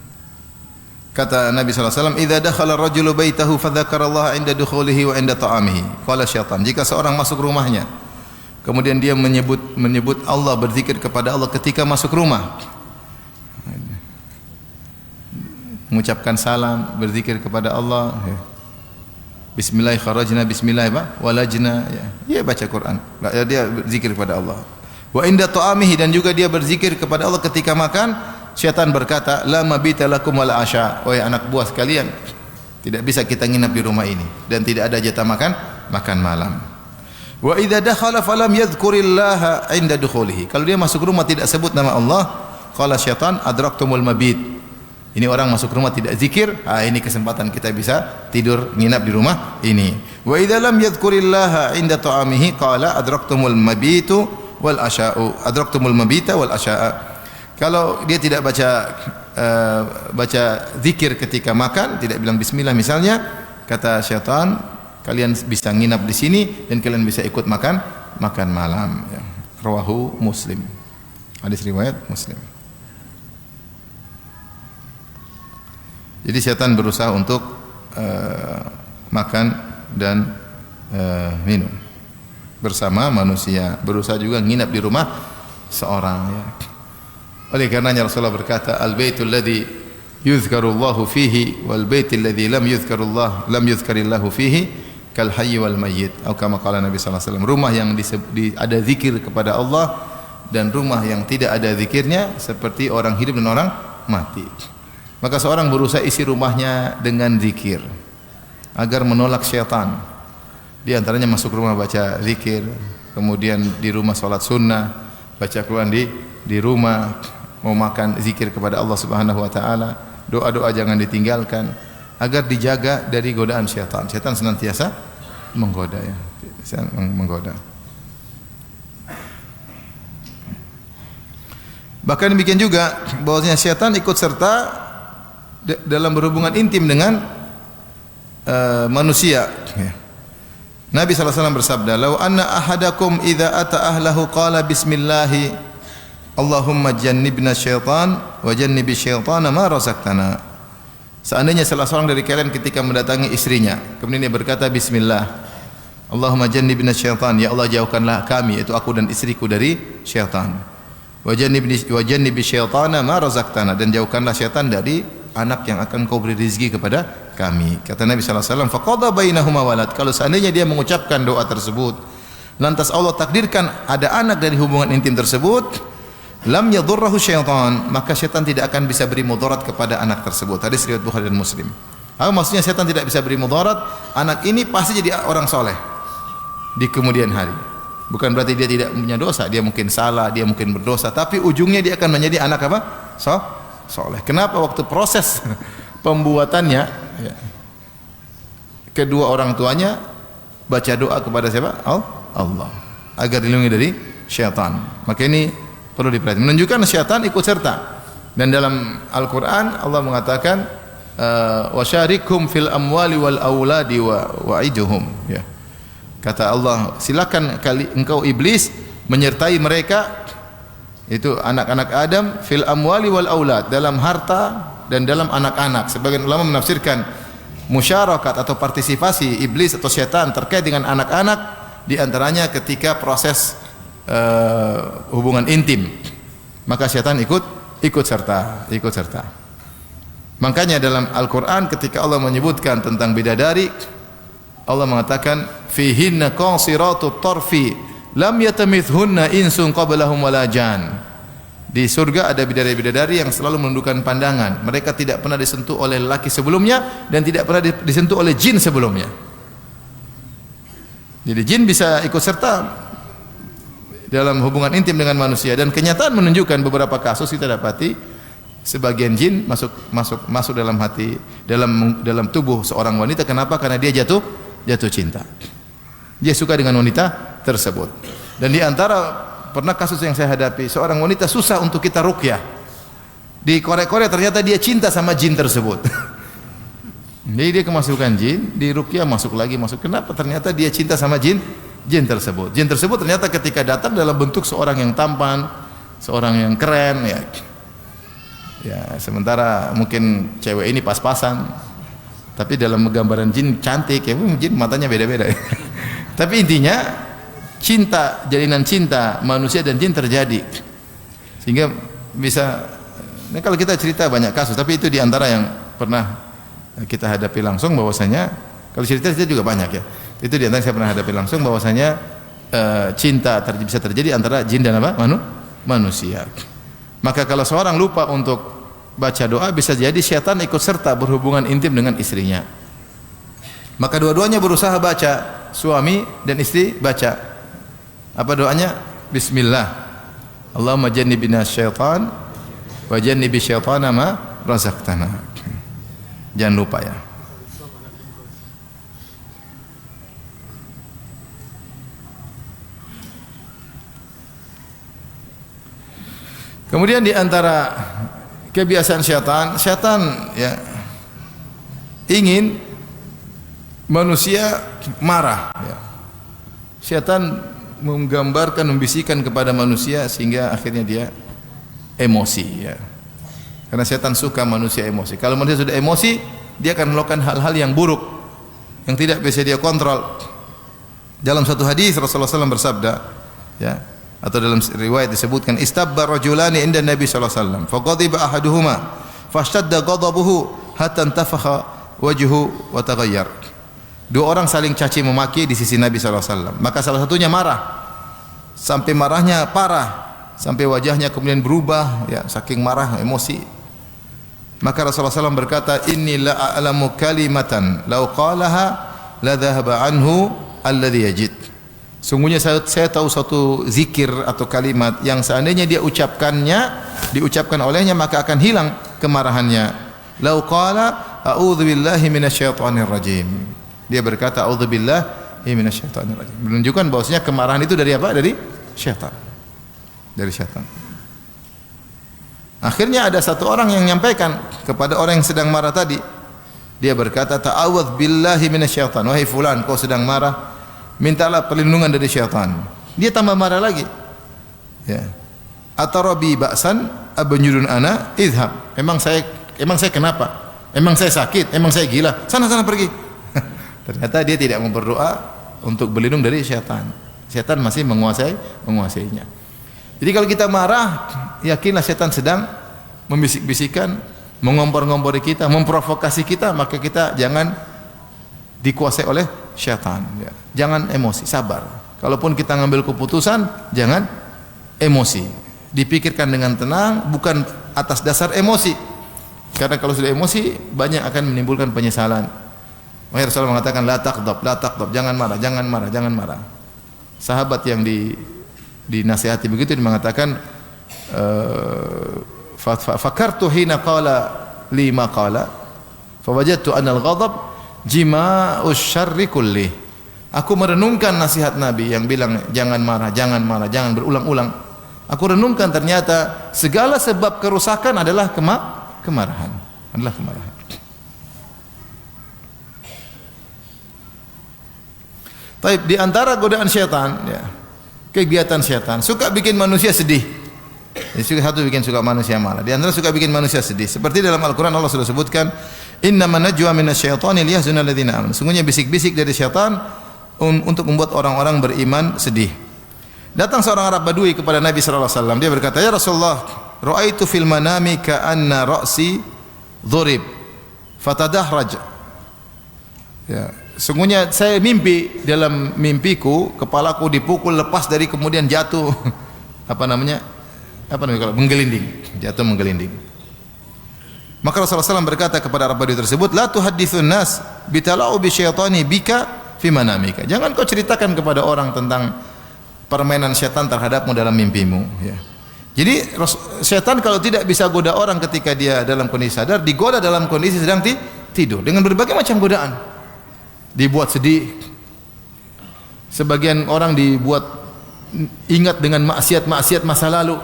Kata Nabi SAW, "Idza dakhala ar-rajulu baitahu fadzakarallaha 'inda dukhulihi wa 'inda ta'amihi." Qala syaitan, jika seorang masuk rumahnya, kemudian dia menyebut Allah, berzikir kepada Allah ketika masuk rumah. Mengucapkan salam, berzikir kepada Allah. Bismillah kharajna, bismillah walajna. Ya, baca Quran. Dia berzikir kepada Allah. Wa 'inda ta'amihi, dan juga dia berzikir kepada Allah ketika makan. Syaitan berkata, la mabita lakum wala asya. Wahai anak buah sekalian, tidak bisa kita nginap di rumah ini dan tidak ada jatah makan malam. Wa idza dakhala falam yadhkurillaha 'inda dukhulihi. Kalau dia masuk rumah tidak sebut nama Allah, qala syaitan adraktumul mabit. Ini orang masuk rumah tidak zikir, ini kesempatan kita bisa tidur nginap di rumah ini. Wa idza lam yadhkurillaha 'inda ta'amihi qala adraktumul mabitu wal asya'u. Adraktumul mabita wal asya'a. Kalau dia tidak baca baca zikir ketika makan, tidak bilang bismillah misalnya, kata syaitan, kalian bisa nginap di sini dan kalian bisa ikut makan malam. Ya. Rawahu Muslim. Hadis riwayat Muslim. Jadi syaitan berusaha untuk makan dan minum bersama manusia, berusaha juga nginap di rumah seorang, ya. Oleh karenanya Rasulullah berkata, al-baitul ladzi yuzkarullahu fihi wal baitul ladzi lam yuzkarillahu fihi kal hayy wal mayyit, atau kama qala Nabi sallallahu alaihi wasallam, rumah yang ada zikir kepada Allah dan rumah yang tidak ada zikirnya seperti orang hidup dan orang mati. Maka seorang berusaha isi rumahnya dengan zikir agar menolak syaitan. Di antaranya masuk rumah baca zikir, kemudian di rumah salat sunnah, baca Quran di rumah, mau makan zikir kepada Allah Subhanahu wa taala, doa-doa jangan ditinggalkan agar dijaga dari godaan syaitan. Syaitan senantiasa menggoda, ya. Menggoda. Bahkan demikian juga bahwasanya syaitan ikut serta dalam berhubungan intim dengan manusia, ya. Nabi sallallahu alaihi wasallam bersabda, "Lau anna ahadakum idza ata ahlahu qala bismillah Allahumma jannibna syaitan wa jannibi syaitana ma razaqtana." Seandainya salah seorang dari kalian ketika mendatangi istrinya, kemudian dia berkata bismillah, Allahumma jannibna syaitan, ya Allah jauhkanlah kami, itu aku dan istriku, dari syaitan. Wa jannibi syaitana ma razaqtana, dan jauhkanlah syaitan dari anak yang akan kau beri rezeki kepada kami. Kata Nabi sallallahu alaihi wasallam, faqada bainahuma walad. Kalau seandainya dia mengucapkan doa tersebut, lantas Allah takdirkan ada anak dari hubungan intim tersebut, lam yadurruhu syaitan, maka syaitan tidak akan bisa beri mudarat kepada anak tersebut. Hadis riwayat Bukhari dan Muslim. Apa maksudnya syaitan tidak bisa beri mudarat? Anak ini pasti jadi orang soleh di kemudian hari. Bukan berarti dia tidak punya dosa, dia mungkin salah, dia mungkin berdosa, tapi ujungnya dia akan menjadi anak apa? Soleh. Kenapa? Waktu proses pembuatannya, ya, kedua orang tuanya baca doa kepada siapa? Allah, agar dilindungi dari syaitan. Maka ini perlu diperhatikan, menunjukkan syaitan ikut serta. Dan dalam Al-Quran Allah mengatakan wasyarikhum fil amwali wal auladi wa'iduhum, ya. Kata Allah, silakan engkau iblis menyertai mereka, itu anak-anak Adam, fil amwali wal aulad, dalam harta dan dalam anak-anak. Sebagian ulama menafsirkan musyarakat atau partisipasi iblis atau syaitan terkait dengan anak-anak, di antaranya ketika proses hubungan intim, maka syaitan ikut serta. Makanya dalam Al-Quran ketika Allah menyebutkan tentang bidadari, Allah mengatakan fihinna qasiratut tarfi lam yatamithunna insun qablahum wala jan. Di surga ada bidadari-bidadari yang selalu menundukkan pandangan. Mereka tidak pernah disentuh oleh lelaki sebelumnya dan tidak pernah disentuh oleh jin sebelumnya. Jadi jin bisa ikut serta dalam hubungan intim dengan manusia, dan kenyataan menunjukkan beberapa kasus kita dapati sebagian jin masuk dalam hati, dalam tubuh seorang wanita. Kenapa? Karena dia jatuh cinta. Dia suka dengan wanita tersebut. Dan di antara pernah kasus yang saya hadapi, seorang wanita susah untuk kita ruqyah. Di Korea ternyata dia cinta sama jin tersebut. Jadi dia kemasukan jin, di ruqyah masuk. Kenapa? Ternyata dia cinta sama jin tersebut. Jin tersebut ternyata ketika datang dalam bentuk seorang yang tampan, seorang yang keren, ya. Ya, sementara mungkin cewek ini pas-pasan. Tapi dalam gambaran jin cantik, ya, jin matanya beda-beda. Tapi intinya cinta, jalinan cinta manusia dan jin terjadi, sehingga bisa. Nah, kalau kita cerita banyak kasus, tapi itu diantara yang pernah kita hadapi langsung, bahwasanya kalau cerita juga banyak, ya. Itu diantara yang saya pernah hadapi langsung, bahwasanya cinta bisa terjadi antara jin dan manusia. Maka kalau seorang lupa untuk baca doa, bisa jadi syaitan ikut serta berhubungan intim dengan istrinya. Maka dua-duanya berusaha baca, suami dan istri baca. Apa doanya? Bismillah. Allahumma jannibna syaitan wa jannibi syaitana ma razaqtana. Jangan lupa, ya. Kemudian di antara kebiasaan syaitan ya ingin manusia marah ya. Syaitan menggambarkan, membisikkan kepada manusia sehingga akhirnya dia emosi ya. Karena syaitan suka manusia emosi. Kalau manusia sudah emosi, dia akan melakukan hal-hal yang buruk yang tidak bisa dia kontrol. Dalam satu hadis Rasulullah SAW bersabda ya, atau dalam riwayat disebutkan istabba rajulani inda Nabi sallallahu alaihi wasallam faqadiba ahaduhuma fashtadda ghadabuhu hatta intafakha wajhu wa taghayyar. Dua orang saling caci memaki di sisi Nabi sallallahu alaihi wasallam, maka salah satunya marah sampai marahnya parah, sampai wajahnya kemudian berubah ya, saking marah emosi. Maka Rasulullah SAW berkata, inni la a'lamu kalimatan law qalaha la dhahaba anhu alladhi yajid. Sungguhnya saya tahu satu zikir atau kalimat yang seandainya dia diucapkan olehnya maka akan hilang kemarahannya. Law qala a'udzu billahi minasyaitonir rajim. Dia berkata a'udzu billahi minasyaitonir rajim. Menunjukkan bahwasanya kemarahan itu dari apa? Dari syaitan. Dari syaitan. Akhirnya ada satu orang yang menyampaikan kepada orang yang sedang marah tadi. Dia berkata, ta'awudz billahi minasyaitan. Wahai fulan, kau sedang marah, mintalah perlindungan dari syaitan. Dia tambah marah lagi. Ya. Atarabi ba'san abanyurun ana idhab. Emang saya kenapa? Emang saya sakit? Emang saya gila? Sana pergi. Ternyata dia tidak mau berdoa untuk berlindung dari syaitan. Syaitan masih menguasainya. Jadi kalau kita marah, yakinlah syaitan sedang membisik-bisikan, mengompor-ngompori kita, memprovokasi kita, maka kita jangan dikuasai oleh syaitan ya. Jangan emosi, sabar. Kalaupun kita ngambil keputusan, jangan emosi. Dipikirkan dengan tenang, bukan atas dasar emosi. Karena kalau sudah emosi, banyak akan menimbulkan penyesalan. Makanya Rasulullah mengatakan la taqdab, jangan marah. Sahabat yang dinasihati begitu, dia mengatakan fakartu hina qala li ma qala fawajadtu anna al-ghadab jima'us syarri kulli. Aku merenungkan nasihat Nabi yang bilang jangan marah, jangan berulang-ulang. Aku renungkan ternyata segala sebab kerusakan adalah kemarahan. Baik, di antara godaan syaitan ya, kegiatan syaitan suka bikin manusia sedih. Satu bikin suka manusia marah. Di antara suka bikin manusia sedih. Seperti dalam Al-Qur'an Allah sudah sebutkan, "Innaman najwa minasyaitani liyahzunal ladzina amanu." Sungguhnya bisik-bisik dari syaitan untuk membuat orang-orang beriman sedih. Datang seorang Arab Badui kepada Nabi sallallahu alaihi wasallam. Dia berkata, "Ya Rasulullah, ra'aitu fil manami ka'anna ra'si dhurib fatadahraj." Ya, sungguhnya saya mimpi, dalam mimpiku kepalaku dipukul lepas dari kemudian jatuh kalau menggelinding, jatuh menggelinding. Maka Rasulullah SAW berkata kepada Arab Badui tersebut, la tuhadditsun nas bitala'u bisyaitani bika fi manamika. Jangan kau ceritakan kepada orang tentang permainan syaitan terhadapmu dalam mimpimu ya. Jadi syaitan kalau tidak bisa goda orang ketika dia dalam kondisi sadar, digoda dalam kondisi sedang tidur dengan berbagai macam godaan. Dibuat sedih. Sebagian orang dibuat ingat dengan maksiat-maksiat masa lalu.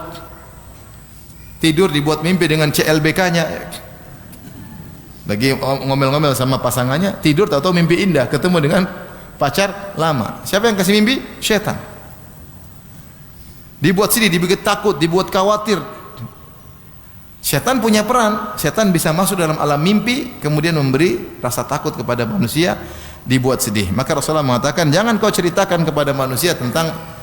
Tidur dibuat mimpi dengan CLBK-nya. Lagi ngomel-ngomel sama pasangannya, tidur tahu-tahu mimpi indah, ketemu dengan pacar lama. Siapa yang kasih mimpi? Syaitan. Dibuat sedih, dibuat takut, dibuat khawatir. Syaitan punya peran. Syaitan bisa masuk dalam alam mimpi, kemudian memberi rasa takut kepada manusia, dibuat sedih. Maka Rasulullah mengatakan, jangan kau ceritakan kepada manusia tentang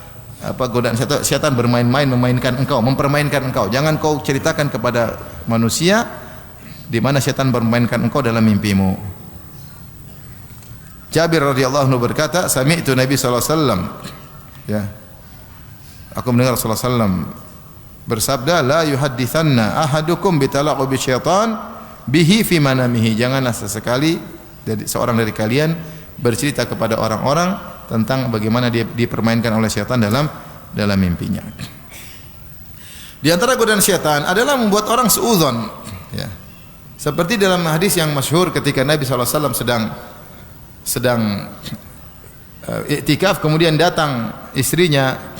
godaan syaitan bermain-main, mempermainkan engkau. Jangan kau ceritakan kepada manusia di mana syaitan bermainkan engkau dalam mimpimu. Jabir radhiyallahu anhu berkata, sami'tu Nabi sallallahu alaihi wasallam ya. Aku mendengar Rasulullah sallallahu bersabda, la yuhadditsanna ahadukum bitalaqu bisyaitan bihi fi manamihi. Janganlah sesekali seorang dari kalian bercerita kepada orang-orang tentang bagaimana dia dipermainkan oleh syaitan dalam mimpinya. Di antara godaan syaitan adalah membuat orang suudzon ya. Seperti dalam hadis yang masyhur ketika Nabi SAW sedang iktikaf, kemudian datang istrinya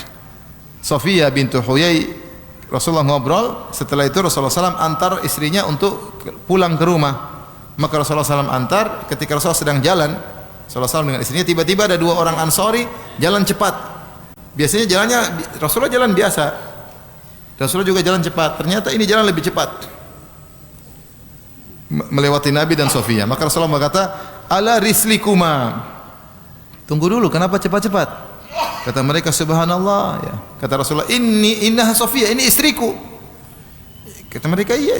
Sofia bintu Huyai Rasulullah ngobrol, setelah itu Rasulullah SAW antar istrinya untuk pulang ke rumah. Maka Rasulullah SAW antar, ketika Rasulullah sedang jalan, Rasulullah SAW dengan istrinya, tiba-tiba ada dua orang Ansori jalan cepat. Biasanya jalannya Rasulullah jalan biasa, Rasulullah juga jalan cepat. Ternyata ini jalan lebih cepat, melewati Nabi dan Sofia. Maka Rasulullah berkata, ala rislikuma, tunggu dulu, kenapa cepat-cepat? Kata mereka, subhanallah, ya. Kata Rasulullah, innaha Sofia, ini istriku. Kata mereka, iya.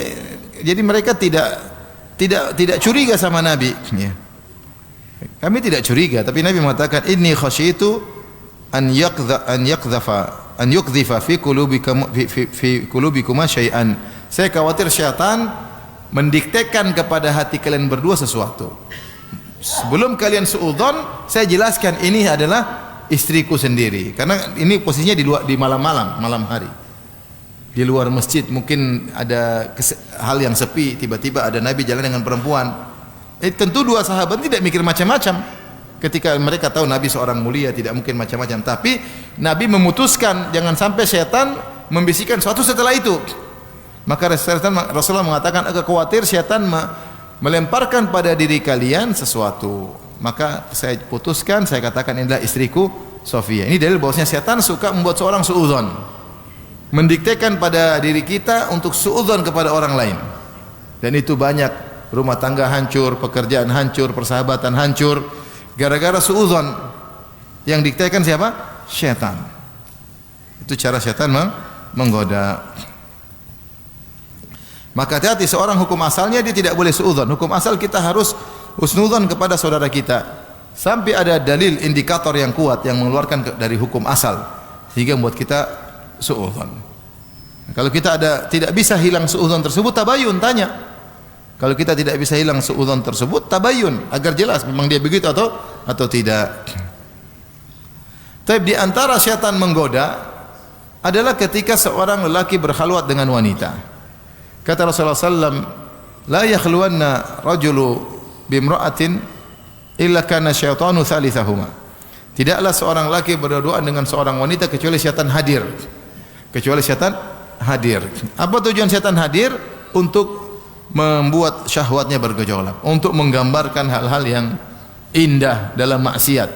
Jadi mereka tidak curiga sama Nabi, ya. Kami tidak curiga, tapi Nabi mengatakan, inni khasyitu an yukdhifa fi qulubikuma syai'an. Saya khawatir syaitan mendiktekan kepada hati kalian berdua sesuatu. Sebelum kalian suudzon, saya jelaskan ini adalah istriku sendiri. Karena ini posisinya di malam hari. Di luar masjid, mungkin ada hal yang sepi, tiba-tiba ada Nabi jalan dengan perempuan. Tentu dua sahabat tidak mikir macam-macam. Ketika mereka tahu Nabi seorang mulia, tidak mungkin macam-macam. Tapi Nabi memutuskan jangan sampai syaitan membisikkan sesuatu setelah itu. Maka Rasulullah mengatakan, agak khawatir syaitan melemparkan pada diri kalian sesuatu. Maka saya putuskan, saya katakan inilah istriku Sofia. Ini dalil bahwasanya syaitan suka membuat seorang suudzon, mendiktekan pada diri kita untuk suudzon kepada orang lain. Dan itu banyak, rumah tangga hancur, pekerjaan hancur, persahabatan hancur gara-gara suudzon. Yang diktekan siapa? Syaitan. Itu cara syaitan menggoda. Maka hati-hati, seorang hukum asalnya dia tidak boleh suudzon. Hukum asal kita harus husnudzon kepada saudara kita sampai ada dalil indikator yang kuat yang mengeluarkan dari hukum asal sehingga membuat kita suudzon. Kalau kita tidak bisa hilang suudzon tersebut, tabayun, tanya. Kalau kita tidak bisa hilang suudzon tersebut, tabayun, agar jelas memang dia begitu atau tidak. Tapi di antara syaitan menggoda adalah ketika seorang lelaki berkhalwat dengan wanita. Kata Rasulullah SAW, la yakhluwanna rajulu bimra'atin illa kana syaitanu thalithahuma. Tidaklah seorang laki berduaan dengan seorang wanita kecuali syaitan hadir. Kecuali syaitan hadir. Apa tujuan syaitan hadir? Untuk membuat syahwatnya bergejolak, untuk menggambarkan hal-hal yang indah dalam maksiat.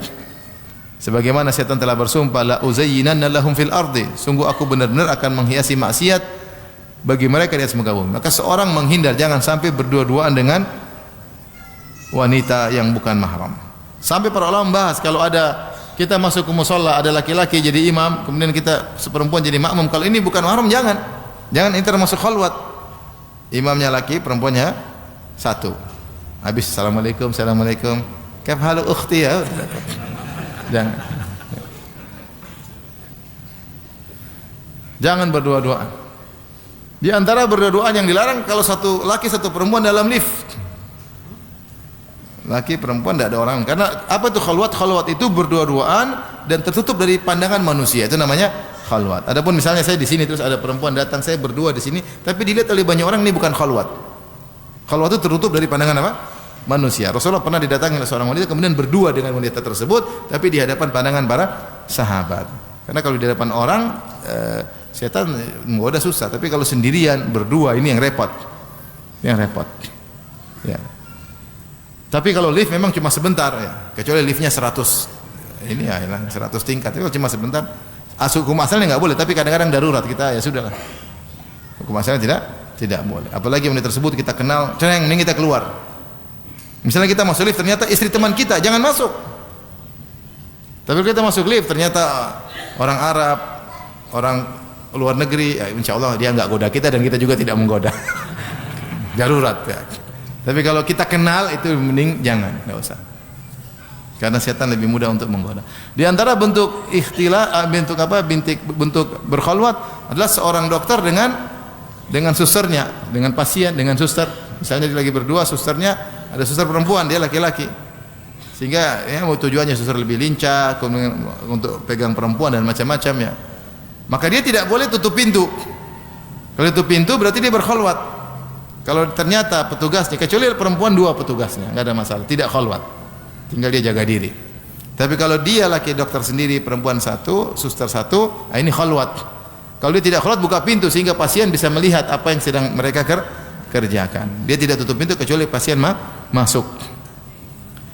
Sebagaimana syaitan telah bersumpah, la uzayyinanna lahum fil ardi, sungguh aku benar-benar akan menghiasi maksiat bagi mereka di atas muka bumi. Maka seorang menghindar, jangan sampai berdua-duaan dengan wanita yang bukan mahram. Sampai para ulama membahas, kalau ada kita masuk ke musholla, ada laki-laki jadi imam, kemudian kita seperempuan jadi makmum, kalau ini bukan mahram, jangan ini termasuk khalwat. Imamnya laki, perempuannya satu. Habis assalamualaikum, kaf halu ukhti, ya. Jangan berdua-duaan. Di antara berdua-duaan yang dilarang, kalau satu laki satu perempuan dalam lift. Laki perempuan tidak ada orang. Karena apa itu khalwat? Khalwat itu berdua-duaan dan tertutup dari pandangan manusia. Itu namanya khalwat. Adapun misalnya saya di sini terus ada perempuan datang, saya berdua di sini, tapi dilihat oleh banyak orang, ini bukan khalwat. Khalwat itu tertutup dari pandangan apa? Manusia. Rasulullah pernah didatangi oleh seorang wanita, kemudian berdua dengan wanita tersebut, tapi di hadapan pandangan para sahabat. Karena kalau di hadapan orang, setan menggoda susah, tapi kalau sendirian berdua ini yang repot. Ya. Tapi kalau lift memang cuma sebentar, ya. Kecuali liftnya 100. Ini ya 100 tingkat. Itu cuma sebentar. Hukum asalnya nggak boleh, tapi kadang-kadang darurat kita ya sudahlah. Hukum asalnya tidak boleh. Apalagi wanita tersebut kita kenal, mending kita keluar. Misalnya kita masuk lift, ternyata istri teman kita, jangan masuk. Tapi kita masuk lift, ternyata orang Arab, orang luar negeri, ya insya Allah dia nggak goda kita dan kita juga tidak menggoda. Darurat, ya. Tapi kalau kita kenal itu mending jangan, nggak usah. Karena setan lebih mudah untuk menggoda. Di antara bentuk ikhtilah, bentuk berkhalwat adalah seorang dokter dengan susternya, dengan pasien, dengan suster. Misalnya dia lagi berdua, susternya ada suster perempuan, dia laki-laki. Sehingga ya tujuannya suster lebih lincah untuk pegang perempuan dan macam-macam, ya. Maka dia tidak boleh tutup pintu. Kalau tutup pintu berarti dia berkhalwat. Kalau ternyata petugasnya, kecuali perempuan dua petugasnya, nggak ada masalah, tidak khalwat, tinggal dia jaga diri. Tapi kalau dia laki dokter sendiri, perempuan satu, suster satu, ini khalwat. Kalau dia tidak khalwat, buka pintu sehingga pasien bisa melihat apa yang sedang mereka kerjakan. Dia tidak tutup pintu kecuali pasien masuk.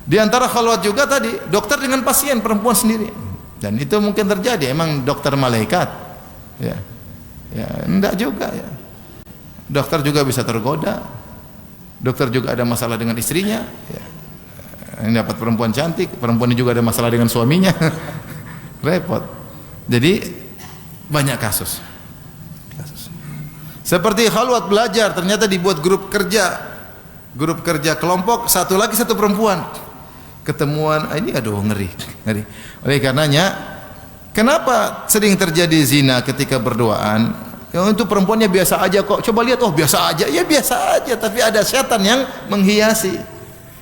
Di antara khalwat juga tadi dokter dengan pasien perempuan sendiri. Dan itu mungkin terjadi. Emang dokter malaikat? Ya, enggak juga ya. Dokter juga bisa tergoda. Dokter juga ada masalah dengan istrinya. Ya. Ini dapat perempuan cantik, perempuan ini juga ada masalah dengan suaminya. Repot. Jadi banyak kasus. Seperti khalwat belajar, ternyata dibuat grup kerja kelompok, satu lagi satu perempuan. Ketemuan, ini aduh ngeri. Oleh karenanya, kenapa sering terjadi zina ketika berduaan? Yang itu perempuannya biasa aja kok. Coba lihat, oh biasa aja. Ya biasa aja, tapi ada setan yang menghiasi.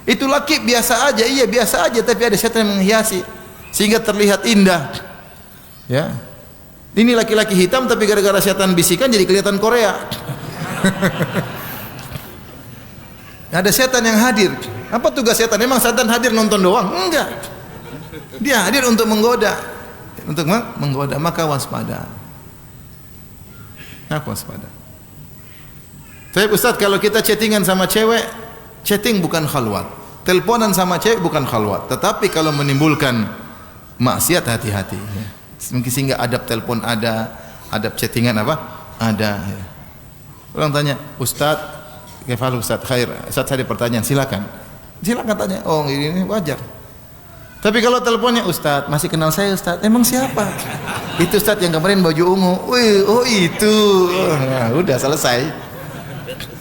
Itu laki biasa aja, iya biasa aja, tapi ada setan yang menghiasi sehingga terlihat indah. Ya. Ini laki-laki hitam tapi gara-gara setan bisikan jadi kelihatan Korea. Ada setan yang hadir. Apa tugas setan? Memang setan hadir nonton doang? Enggak. Dia hadir untuk menggoda. Untuk menggoda, maka waspada. Aku waspada. Tapi Ustaz, kalau kita chattingan sama cewek, chatting bukan khalwat. Teleponan sama cewek bukan khalwat. Tetapi kalau menimbulkan maksiat, hati-hati. Mungkin sehingga adab telepon ada, adab chattingan apa? Ada. Orang tanya, Ustaz, kefal Ustaz, khair. Ustaz, saya ada pertanyaan, silakan tanya. Oh ini wajar. Tapi kalau teleponnya, Ustaz, masih kenal saya Ustaz? Emang siapa? Itu Ustaz yang kemarin baju ungu. Wih, oh itu. Nah, udah selesai.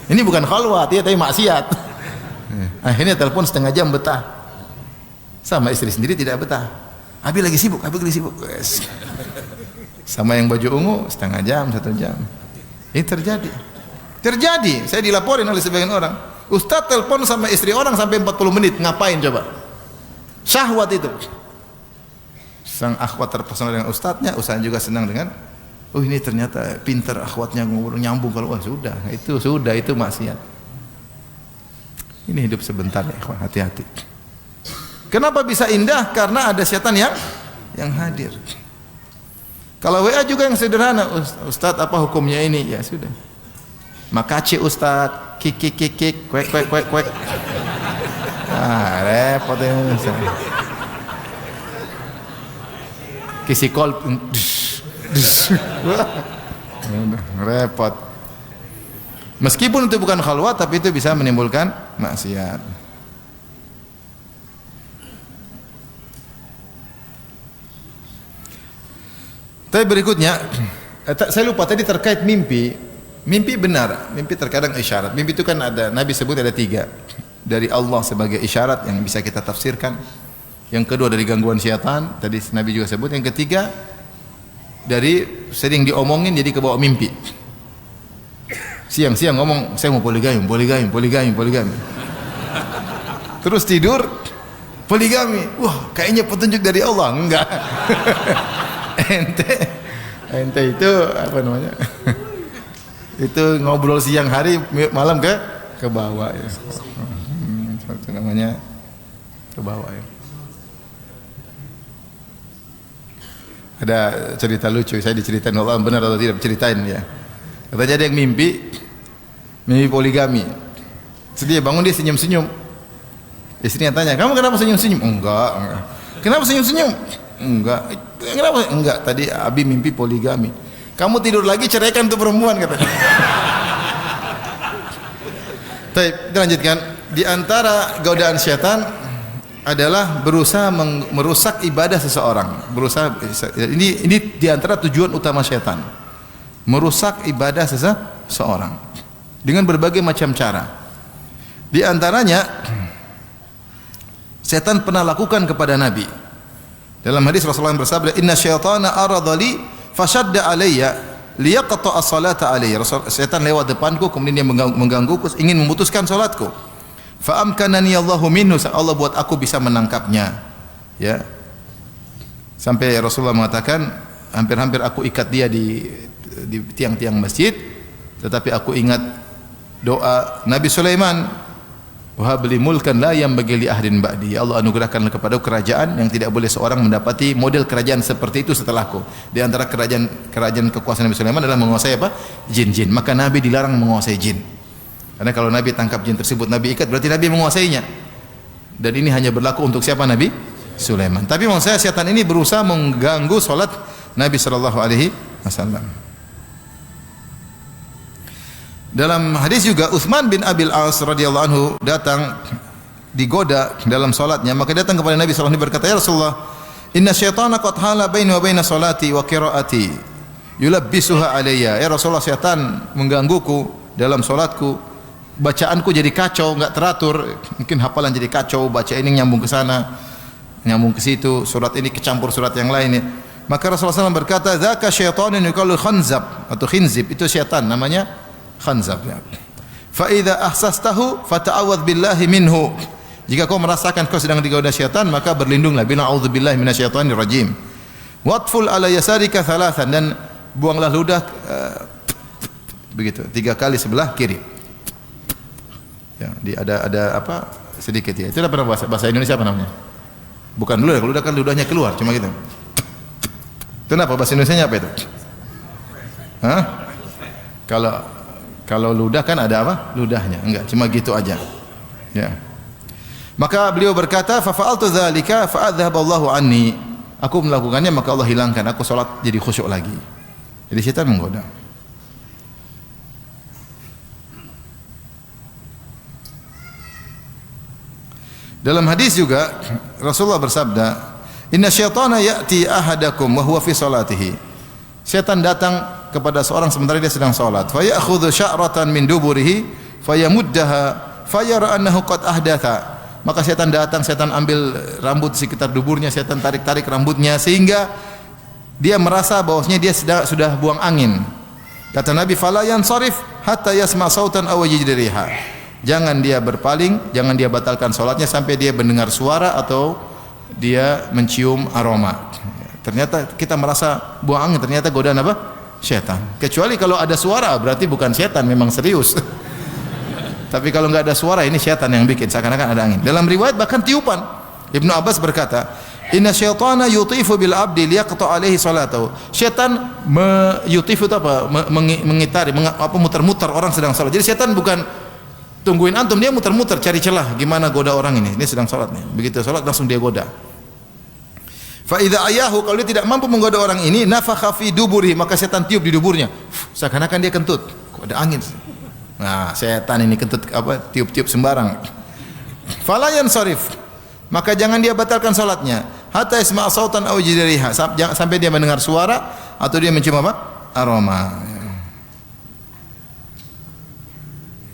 Ini bukan khalwat ya, tapi maksiat. Akhirnya telepon setengah jam betah. Sama istri sendiri tidak betah. Abi lagi sibuk. Yes. Sama yang baju ungu setengah jam, 1 jam. Ini terjadi. Saya dilaporin oleh sebagian orang. Ustaz telepon sama istri orang sampai 40 menit. Ngapain coba? Syahwat itu. Sang akhwat terpesona dengan ustadznya, ustadznya juga senang dengan, oh ini ternyata pintar akhwatnya nyambung. Kalau sudah itu maksiat. Ini hidup sebentar ya, ikhwan, hati-hati. Kenapa bisa indah? Karena ada setan yang hadir. Kalau WA juga yang sederhana, Ustaz apa hukumnya ini? Ya sudah. Makasih Ustaz, kik, kwek. Repot ini. Kisi call, repot. Meskipun itu bukan khalwat, tapi itu bisa menimbulkan maksiat. Tapi berikutnya, saya lupa tadi terkait mimpi. Mimpi benar, mimpi terkadang isyarat. Mimpi itu kan ada, Nabi sebut ada 3. Dari Allah sebagai isyarat yang bisa kita tafsirkan. Yang kedua dari gangguan syaitan, tadi Nabi juga sebut. Yang ketiga dari sering diomongin jadi kebawa mimpi. Siang-siang ngomong, saya mau poligami. Terus tidur, poligami. Wah, kayaknya petunjuk dari Allah. Enggak. ente itu apa namanya? Itu ngobrol siang hari, malam ke bawah ya. Itu namanya ke bawah ya. Ada cerita lucu, saya diceritain, Allah benar atau tidak ceritain ya. Katanya ada yang mimpi poligami. Sedih bangun dia senyum-senyum. Istrinya tanya, kamu kenapa senyum-senyum? Enggak. Kenapa senyum-senyum? Enggak. Kenapa? Enggak. Tadi Abi mimpi poligami. Kamu tidur lagi ceraikan tuh perempuan katanya. Baik, kita lanjutkan. Di antara godaan syaitan adalah berusaha merusak ibadah seseorang. Ini di antara tujuan utama syaitan. Merusak ibadah seseorang dengan berbagai macam cara. Di antaranya syaitan pernah lakukan kepada Nabi. Dalam hadis Rasulullah bersabda, "Inna syaitana arada li fashadda alayya liyaqta'a as-salata alayya." Syaitan lewat depanku kemudian dia menggangguku, ingin memutuskan salatku. Fa amkanani Allahu minhu, Allah buat aku bisa menangkapnya. Ya. Sampai Rasulullah mengatakan, hampir-hampir aku ikat dia di tiang-tiang masjid, tetapi aku ingat doa Nabi Sulaiman. Wa habli mulkan la yanbaghi li ahadin ba'di. Ya Allah, anugerahkanlah kepada kerajaan yang tidak boleh seorang mendapati model kerajaan seperti itu setelahku. Di antara kerajaan kekuasaan Nabi Sulaiman adalah menguasai apa? Jin-jin. Maka Nabi dilarang menguasai jin. Karena kalau Nabi tangkap jin tersebut, Nabi ikat, berarti Nabi menguasainya. Dan ini hanya berlaku untuk siapa? Nabi Sulaiman. Tapi maksud saya, syaitan ini berusaha mengganggu salat Nabi sallallahu alaihi wasallam. Dalam hadis juga Utsman bin Abil As radhiyallahu anhu datang digoda dalam salatnya, maka datang kepada Nabi sallallahu alaihi wasallam berkata, "Ya Rasulullah, inna syaitana qad hala baini wa baina salati wa qiraati yulabbisuha alayya." Ya Rasulullah, syaitan menggangguku dalam salatku. Bacaanku jadi kacau, enggak teratur. Mungkin hafalan jadi kacau, baca ini nyambung ke sana, nyambung ke situ, surat ini kecampur surat yang lain. Maka Rasulullah SAW berkata, "Dzaka syaitanun yuqalu khanzab," atau khinzib, itu syaitan namanya khanzab ya. Fa idza ahsastahu fata'awwadz billahi minhu. Jika kau merasakan kau sedang digoda syaitan, maka berlindunglah, bilang a'udzubillahi minasyaitonir rajim. Watful ala yasarika thalathan, dan buanglah ludah begitu 3 kali sebelah kiri. Ya, ada apa sedikit ya. Itu apa bahasa Indonesia apa namanya? Bukan ludah kan ludahnya keluar cuma gitu. Itu apa bahasa Indonesianya apa itu? Hah? Kalau ludah kan ada apa? Ludahnya. Enggak, cuma gitu aja. Ya. Maka beliau berkata, "Fa fa'altu dzalika fa adzhaballahu anni." Aku melakukannya maka Allah hilangkan. Aku salat jadi khusyuk lagi. Jadi syaitan menggoda. Dalam hadis juga Rasulullah bersabda, "Inna syaitana ya'ti ahadakum wa huwa fi salatihi." Syaitan datang kepada seorang sementara dia sedang salat. Fa ya'khudhu sya'ratan min duburihi fayamuddaha fayara annahu qad ahdatha. Maka syaitan datang, syaitan ambil rambut sekitar duburnya, syaitan tarik-tarik rambutnya sehingga dia merasa bahwasanya dia sudah buang angin. Kata Nabi, "Fala yansarif hatta yasma' sautan aw yajid riha." Jangan dia berpaling, jangan dia batalkan salatnya sampai dia mendengar suara atau dia mencium aroma. Ternyata kita merasa buang angin, ternyata godaan apa? Syaitan. Kecuali kalau ada suara, berarti bukan syaitan, memang serius. Tapi kalau enggak ada suara, ini syaitan yang bikin, seakan-akan ada angin. Dalam riwayat bahkan tiupan. Ibnu Abbas berkata, "Inna syaitana yutifu bil abdi liyaqta alaihi salatahu." Syaitan yutifu itu apa? Mengitari, muter-muter orang sedang salat. Jadi syaitan bukan tungguin antum, dia muter-muter cari celah gimana goda orang ini sedang salat nih. Begitu salat langsung dia goda. Fa idza ayahu, kalau dia tidak mampu menggoda orang ini, nafakha fi duburi, maka setan tiup di duburnya. Seakan-akan dia kentut. Kok ada angin? Nah, setan ini kentut apa? Tiup-tiup sembarang. Fala yansarif, maka jangan dia batalkan salatnya. Hatta yasma' sautan aw jidriha, sampai dia mendengar suara atau dia mencium apa? Aroma.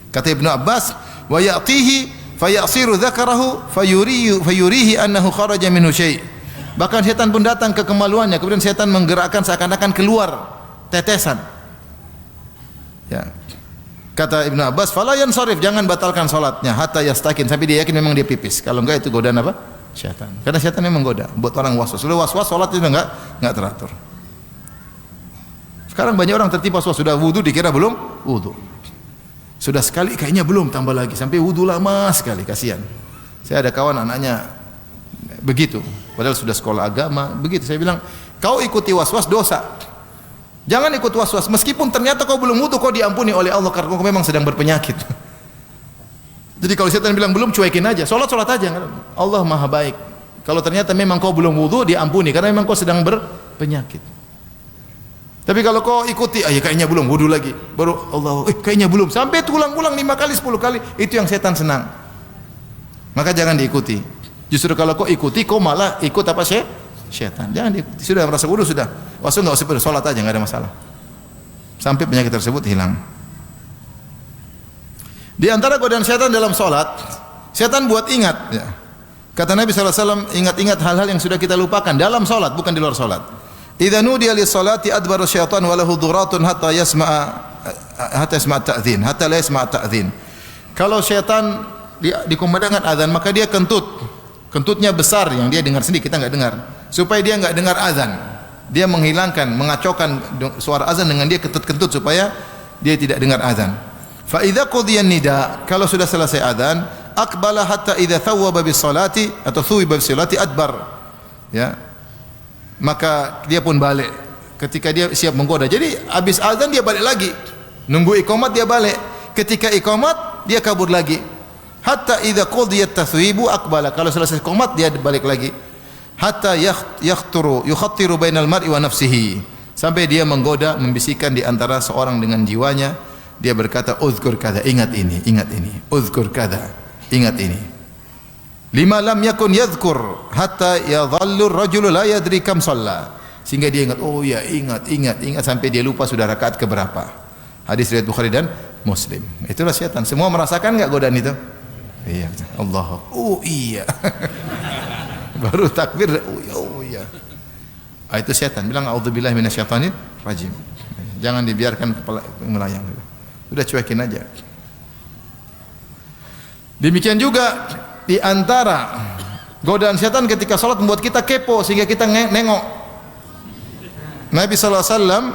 Kata Ibnu Abbas, "Wa ya'tihi fayasiru dzakarahu fayurihi annahu kharaja minhu syai'." Bahkan setan pun datang ke kemaluannya, kemudian setan menggerakkan seakan-akan keluar tetesan. Ya. Kata Ibnu Abbas, "Fala yansarif," jangan batalkan salatnya hatta yastakin, sampai dia yakin memang dia pipis. Kalau enggak itu godaan apa? Syaitan. Karena syaitan memang goda, buat orang waswas. Sudah waswas salat itu enggak teratur. Sekarang banyak orang tertipu waswas, sudah wudu dikira belum wudu. Sudah sekali kayaknya belum, tambah lagi sampai wudu lama sekali, kasihan. Saya ada kawan anaknya begitu, padahal sudah sekolah agama begitu. Saya bilang, kau ikuti waswas dosa. Jangan ikut waswas, meskipun ternyata kau belum wudu, kau diampuni oleh Allah karena kau memang sedang berpenyakit. Jadi kalau setan bilang belum, cuekin aja, sholat aja. Allah Maha baik. Kalau ternyata memang kau belum wudu, diampuni karena memang kau sedang berpenyakit. Tapi kalau kau ikuti, ya kayaknya belum, wudu lagi, baru Allah, kayaknya belum, sampai ulang-ulang 5 kali, 10 kali, itu yang setan senang. Maka jangan diikuti. Justru kalau kau ikuti, kau malah ikut apa setan. Jangan diikuti. Sudah merasa wudu sudah, wasu nggak usah sholat aja, nggak ada masalah. Sampai penyakit tersebut hilang. Di antara godaan setan dalam sholat, setan buat ingat. Ya. Kata Nabi SAW, ingat-ingat hal-hal yang sudah kita lupakan dalam sholat, bukan di luar sholat. Idza nudiya lis-salati adbara syaitan wa lahu duratun hatta yasma'a ta'dzin, hatta la yasma'a ta'dzin. Kalau syaitan dikumandangkan azan, maka dia kentut. Kentutnya besar yang dia dengar sendiri, kita enggak dengar. Supaya dia enggak dengar azan. Dia menghilangkan, mengacaukan suara azan dengan dia kentut-kentut supaya dia tidak dengar azan. Fa idza qudiya nida, kalau sudah selesai azan, aqbala hatta idza thawwaba bis salati atau thuwiba bis salati adbar. Ya. Maka dia pun balik ketika dia siap menggoda. Jadi habis azan dia balik lagi. Nunggu iqamat dia balik. Ketika iqamat dia kabur lagi. Hatta idza qudiyat tathwibu aqbala. Kalau selesai iqamat dia balik lagi. Hatta yukhattiru bainal mar'i wa nafsihi. Sampai dia menggoda, membisikkan di antara seorang dengan jiwanya. Dia berkata, uzkur kada, ingat ini, uzkur kada, ingat ini. Lima lam yakun yadhkur hatta yadhallu ar-rajulu la yadri kam shalla. Sehingga dia ingat, oh ya, ingat sampai dia lupa sudah rakaat ke berapa. Hadis riwayat Bukhari dan Muslim. Itulah syaitan. Semua merasakan enggak godaan itu? Iya. Allah. Oh iya. Baru takbir, oh iya. Itu syaitan. Bilang a'udzubillahi minasyaitonir rajim. Jangan dibiarkan kepala melayang. Udah cuekin aja. Demikian juga di antara godaan syaitan ketika salat membuat kita kepo sehingga kita nengok. Nabi sallallahu alaihi wasallam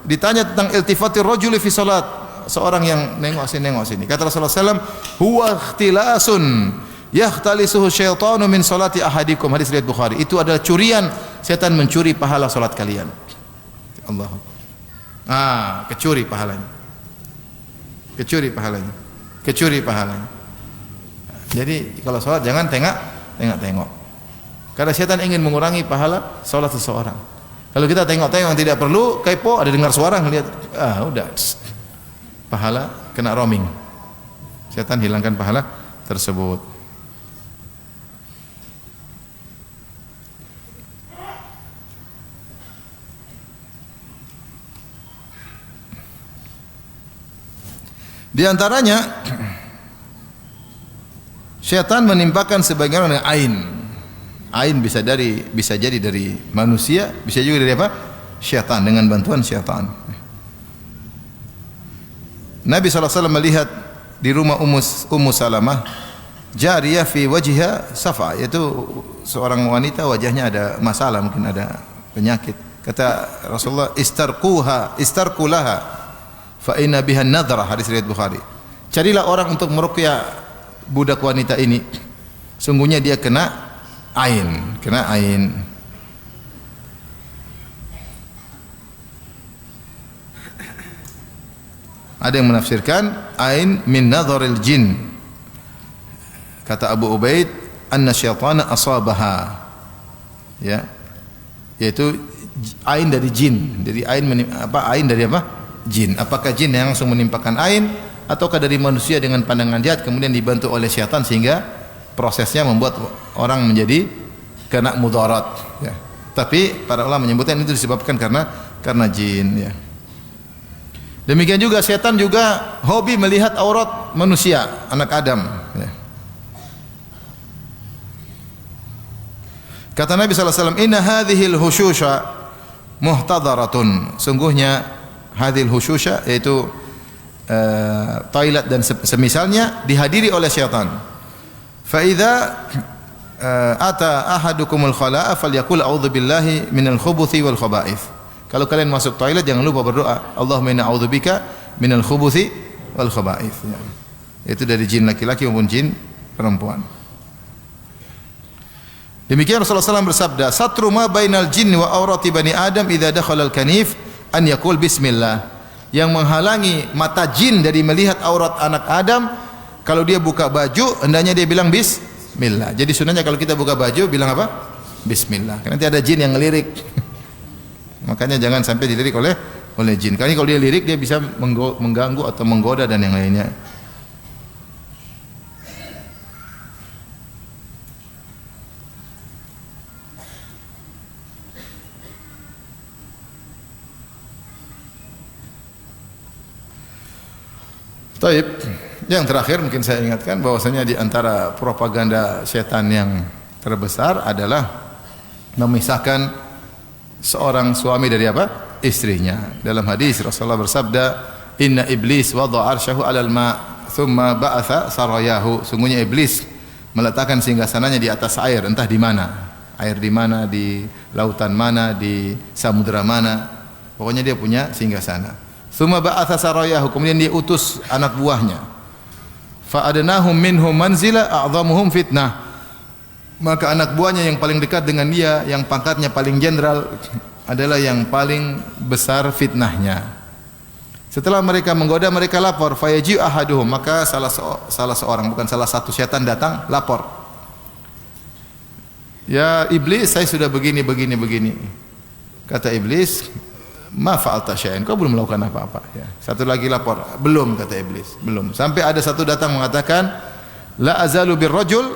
ditanya tentang iltifatir rajuli fi salat, seorang yang nengok sini. Kata Rasulullah sallallahu alaihi wasallam, "Huwa ikhtilasun yakhtalisuhu syaitanu min salati ahadikum." Hadis riwayat Bukhari. Itu adalah curian, setan mencuri pahala salat kalian. Allah. Kecuri pahalanya. Jadi kalau salat jangan tengok. Karena setan ingin mengurangi pahala salat seseorang. Kalau kita tengok-tengok yang tidak perlu, kepo, ada dengar suara ngelihat, udah pahala kena roaming. Setan hilangkan pahala tersebut. Di antaranya syaitan menimpakan sebagian orang ain. Ain bisa jadi dari manusia, bisa juga dari apa? Syaitan, dengan bantuan syaitan. Nabi SAW melihat di rumah Ummu Salamah jariyah fi wajhiha safa, yaitu seorang wanita wajahnya ada masalah, mungkin ada penyakit. Kata Rasulullah, istarqu laha fa inna biha nadhrah. Hadis riwayat Bukhari. Carilah orang untuk meruqyah budak wanita ini, sungguhnya dia kena ain. Ada yang menafsirkan ain min nadharil jin. Kata Abu Ubaid, anna syaitana asabaha. Ya. Yaitu ain dari jin. Dari ain dari apa? Jin. Apakah jin yang langsung menimpakan ain ataukah dari manusia dengan pandangan jahat kemudian dibantu oleh syaitan sehingga prosesnya membuat orang menjadi kena mudarat, ya. Tapi para ulama menyebutkan itu disebabkan karena jin, ya. Demikian juga setan juga hobi melihat aurat manusia, anak Adam, ya. Kata Nabi sallallahu alaihi wasallam, "Inna hadhil hushusha muhtadaratun." Sungguhnya hadhil hushusha yaitu toilet dan semisalnya dihadiri oleh syaitan. Fa idza ata ahadukumul khala'a falyaqul a'udzu billahi minal khubuthi wal khaba'ith. Kalau kalian masuk toilet jangan lupa berdoa, Allahumma inna a'udzubika minal khubuthi wal khaba'ith. Ya. Itu dari jin laki-laki maupun jin perempuan. Demikian Rasulullah SAW bersabda, "Satru ma bainal jinni wa aurati bani Adam idza dakhala al-kanif an yaqul bismillah." Yang menghalangi mata jin dari melihat aurat anak Adam, kalau dia buka baju hendaknya dia bilang bismillah. Jadi sunahnya kalau kita buka baju bilang apa? Bismillah. Karena nanti ada jin yang ngelirik. Makanya jangan sampai dilirik oleh jin. Karena kalau dia lirik dia bisa mengganggu atau menggoda dan yang lainnya. Taib. Yang terakhir mungkin saya ingatkan bahwasanya di antara propaganda setan yang terbesar adalah memisahkan seorang suami dari apa? Istrinya. Dalam hadis Rasulullah bersabda, "Inna iblis wada'a arsyahu 'alal ma' thumma ba'atha sarayahu." Sungguhnya iblis meletakkan singgasananya di atas air, entah di mana. Air di mana, di lautan mana, di samudera mana. Pokoknya dia punya singgasana. Thumma ba'atha sarayahu, kemudian dia utus anak buahnya. fa adnahum minhum manzila a'dhamuhum fitnah. Maka anak buahnya yang paling dekat dengan dia, yang pangkatnya paling jenderal adalah yang paling besar fitnahnya. Setelah mereka menggoda, mereka lapor, fayaji ahaduhum, maka salah seorang, bukan salah satu syaitan datang lapor. Ya iblis, saya sudah begini. Kata iblis, ma fa'alta syai'an, kau belum melakukan apa-apa. Ya. Satu lagi lapor, belum, kata iblis, belum. Sampai ada satu datang mengatakan, la azalu birrajul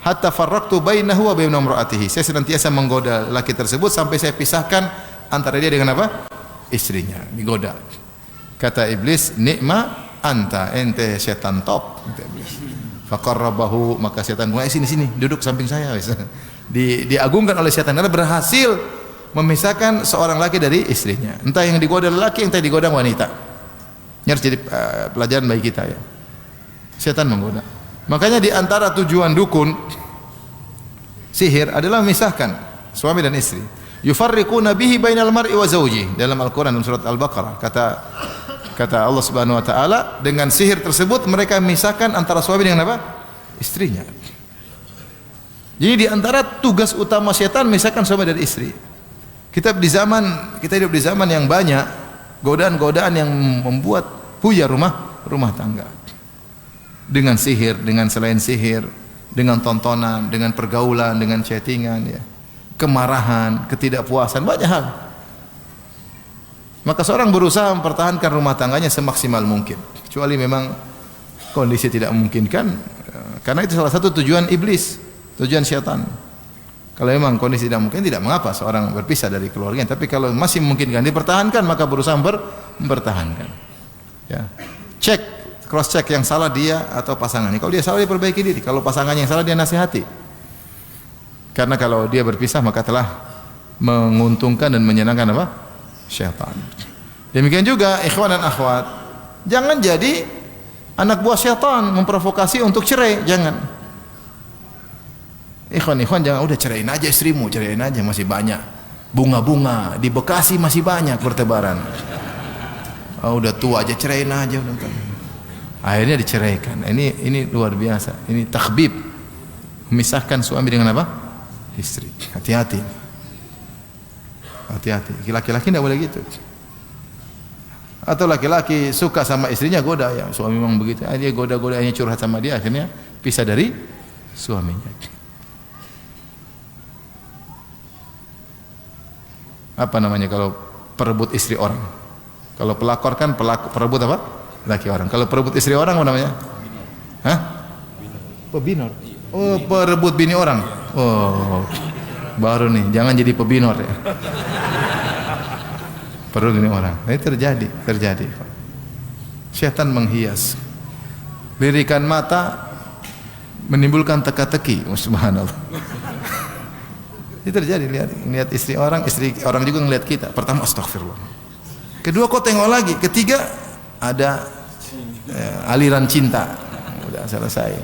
hatta farraqtu bainahu wa baina imra'atihi. Saya senantiasa menggoda laki tersebut sampai saya pisahkan antara dia dengan apa? Istrinya, digoda. Kata iblis, nikma anta, ente setan top. Kata iblis. Faqarrabahu, maka setan mulai sini duduk samping saya. Diagungkan oleh setan karena berhasil memisahkan seorang laki dari istrinya. Entah yang digoda laki, entah digoda wanita. Ini harus jadi pelajaran bagi kita ya. Setan menggoda. Makanya di antara tujuan dukun sihir adalah memisahkan suami dan istri. Yufarriquna bihi bainal mar'i wa zawji. Dalam Al-Qur'an dalam surat Al-Baqarah kata Allah Subhanahu wa taala, dengan sihir tersebut mereka memisahkan antara suami dengan apa? Istrinya. Jadi di antara tugas utama setan memisahkan suami dan istri. Kita hidup di zaman yang banyak godaan-godaan yang membuat buyar rumah tangga. Dengan sihir, dengan selain sihir, dengan tontonan, dengan pergaulan, dengan chattingan ya. Kemarahan, ketidakpuasan, banyak hal. Maka seorang berusaha mempertahankan rumah tangganya semaksimal mungkin. Kecuali memang kondisi tidak memungkinkan, karena itu salah satu tujuan iblis, tujuan syaitan. Kalau memang kondisi tidak mungkin, tidak mengapa seorang berpisah dari keluarganya. Tapi kalau masih memungkinkan dipertahankan, maka berusaha mempertahankan. Ya. Cek, cross check yang salah dia atau pasangannya. Kalau dia salah, dia perbaiki diri. Kalau pasangannya yang salah, dia nasihati. Karena kalau dia berpisah, maka telah menguntungkan dan menyenangkan apa? Syaitan. Demikian juga ikhwan dan akhwat, jangan jadi anak buah syaitan memprovokasi untuk cerai, jangan. Ikhwan jangan udah ceraiin aja istrimu, ceraiin aja, masih banyak bunga-bunga di Bekasi, masih banyak bertebaran. Oh, udah tua aja ceraiin aja udah. Akhirnya diceraikan. Ini luar biasa. Ini takhbib. Memisahkan suami dengan apa? Istri. Hati-hati. Laki-laki tidak boleh gitu. Atau laki-laki suka sama istrinya, goda ya, suami memang begitu. Dia goda-godanya curhat sama dia, akhirnya pisah dari suaminya. Apa namanya kalau perebut istri orang? Kalau pelakor kan perebut apa? Laki orang. Kalau perebut istri orang apa namanya? Hah? Pebinor. Oh, perebut bini orang. Oh, baru nih, jangan jadi pebinor ya. Perlu bini orang. Ini terjadi. Syaitan menghias. Lirikan mata menimbulkan teka-teki. Oh, subhanallah. Ini terjadi, lihat istri orang juga ngelihat kita. Pertama astagfirullah. Kedua kau tengok lagi, ketiga ada aliran cinta. Udah selesai.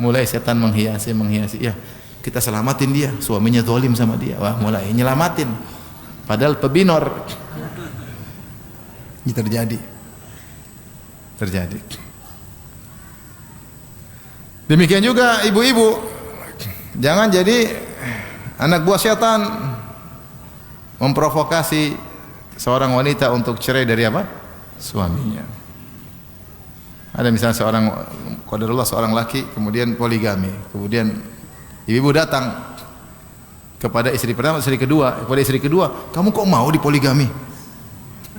Mulai setan menghiasi. Ya, kita selamatin dia, suaminya zalim sama dia. Wah, mulai nyelamatin. Padahal pebinor. Ini terjadi. Demikian juga ibu-ibu. Jangan jadi anak buah setan memprovokasi seorang wanita untuk cerai dari apa? Suaminya. Ada misalnya seorang laki kemudian poligami, kemudian ibu datang kepada istri pertama, kepada istri kedua, kamu kok mau dipoligami?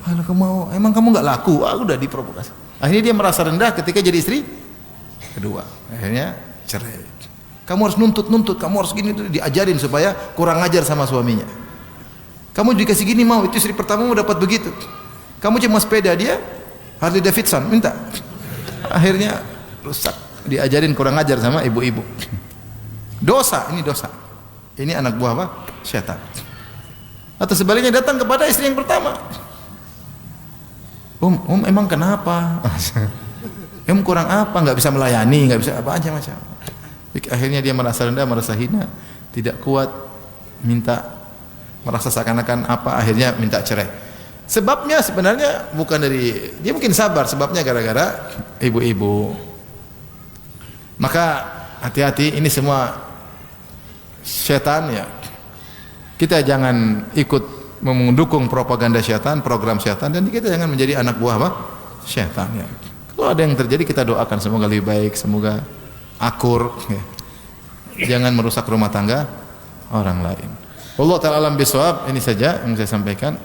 Kalau kamu mau, emang kamu nggak laku? Udah diprovokasi. Akhirnya dia merasa rendah ketika jadi istri kedua. Akhirnya cerai. Kamu harus nuntut, kamu harus gini, diajarin supaya kurang ajar sama suaminya. Kamu dikasih gini mau, itu istri pertama mau dapat begitu. Kamu cuma sepeda, dia Harley Davidson minta. Akhirnya rusak, diajarin kurang ajar sama ibu-ibu. Dosa. Ini anak buah apa? Syaitan. Atau sebaliknya datang kepada istri yang pertama. Emang kenapa? Kurang apa? Nggak bisa melayani, nggak bisa apa aja macam. Akhirnya dia merasa rendah, merasa hina, tidak kuat, merasa seakan-akan apa, akhirnya minta cerai. Sebabnya sebenarnya bukan dari dia, mungkin sabar, sebabnya gara-gara ibu-ibu Maka hati-hati, ini semua setan ya. Kita jangan ikut mendukung propaganda setan, program setan, dan kita jangan menjadi anak buah apa? Setan ya. Kalau ada yang terjadi kita doakan semoga lebih baik, semoga akur ya. Jangan merusak rumah tangga orang lain. Allah taala alam bisawab, ini saja yang saya sampaikan.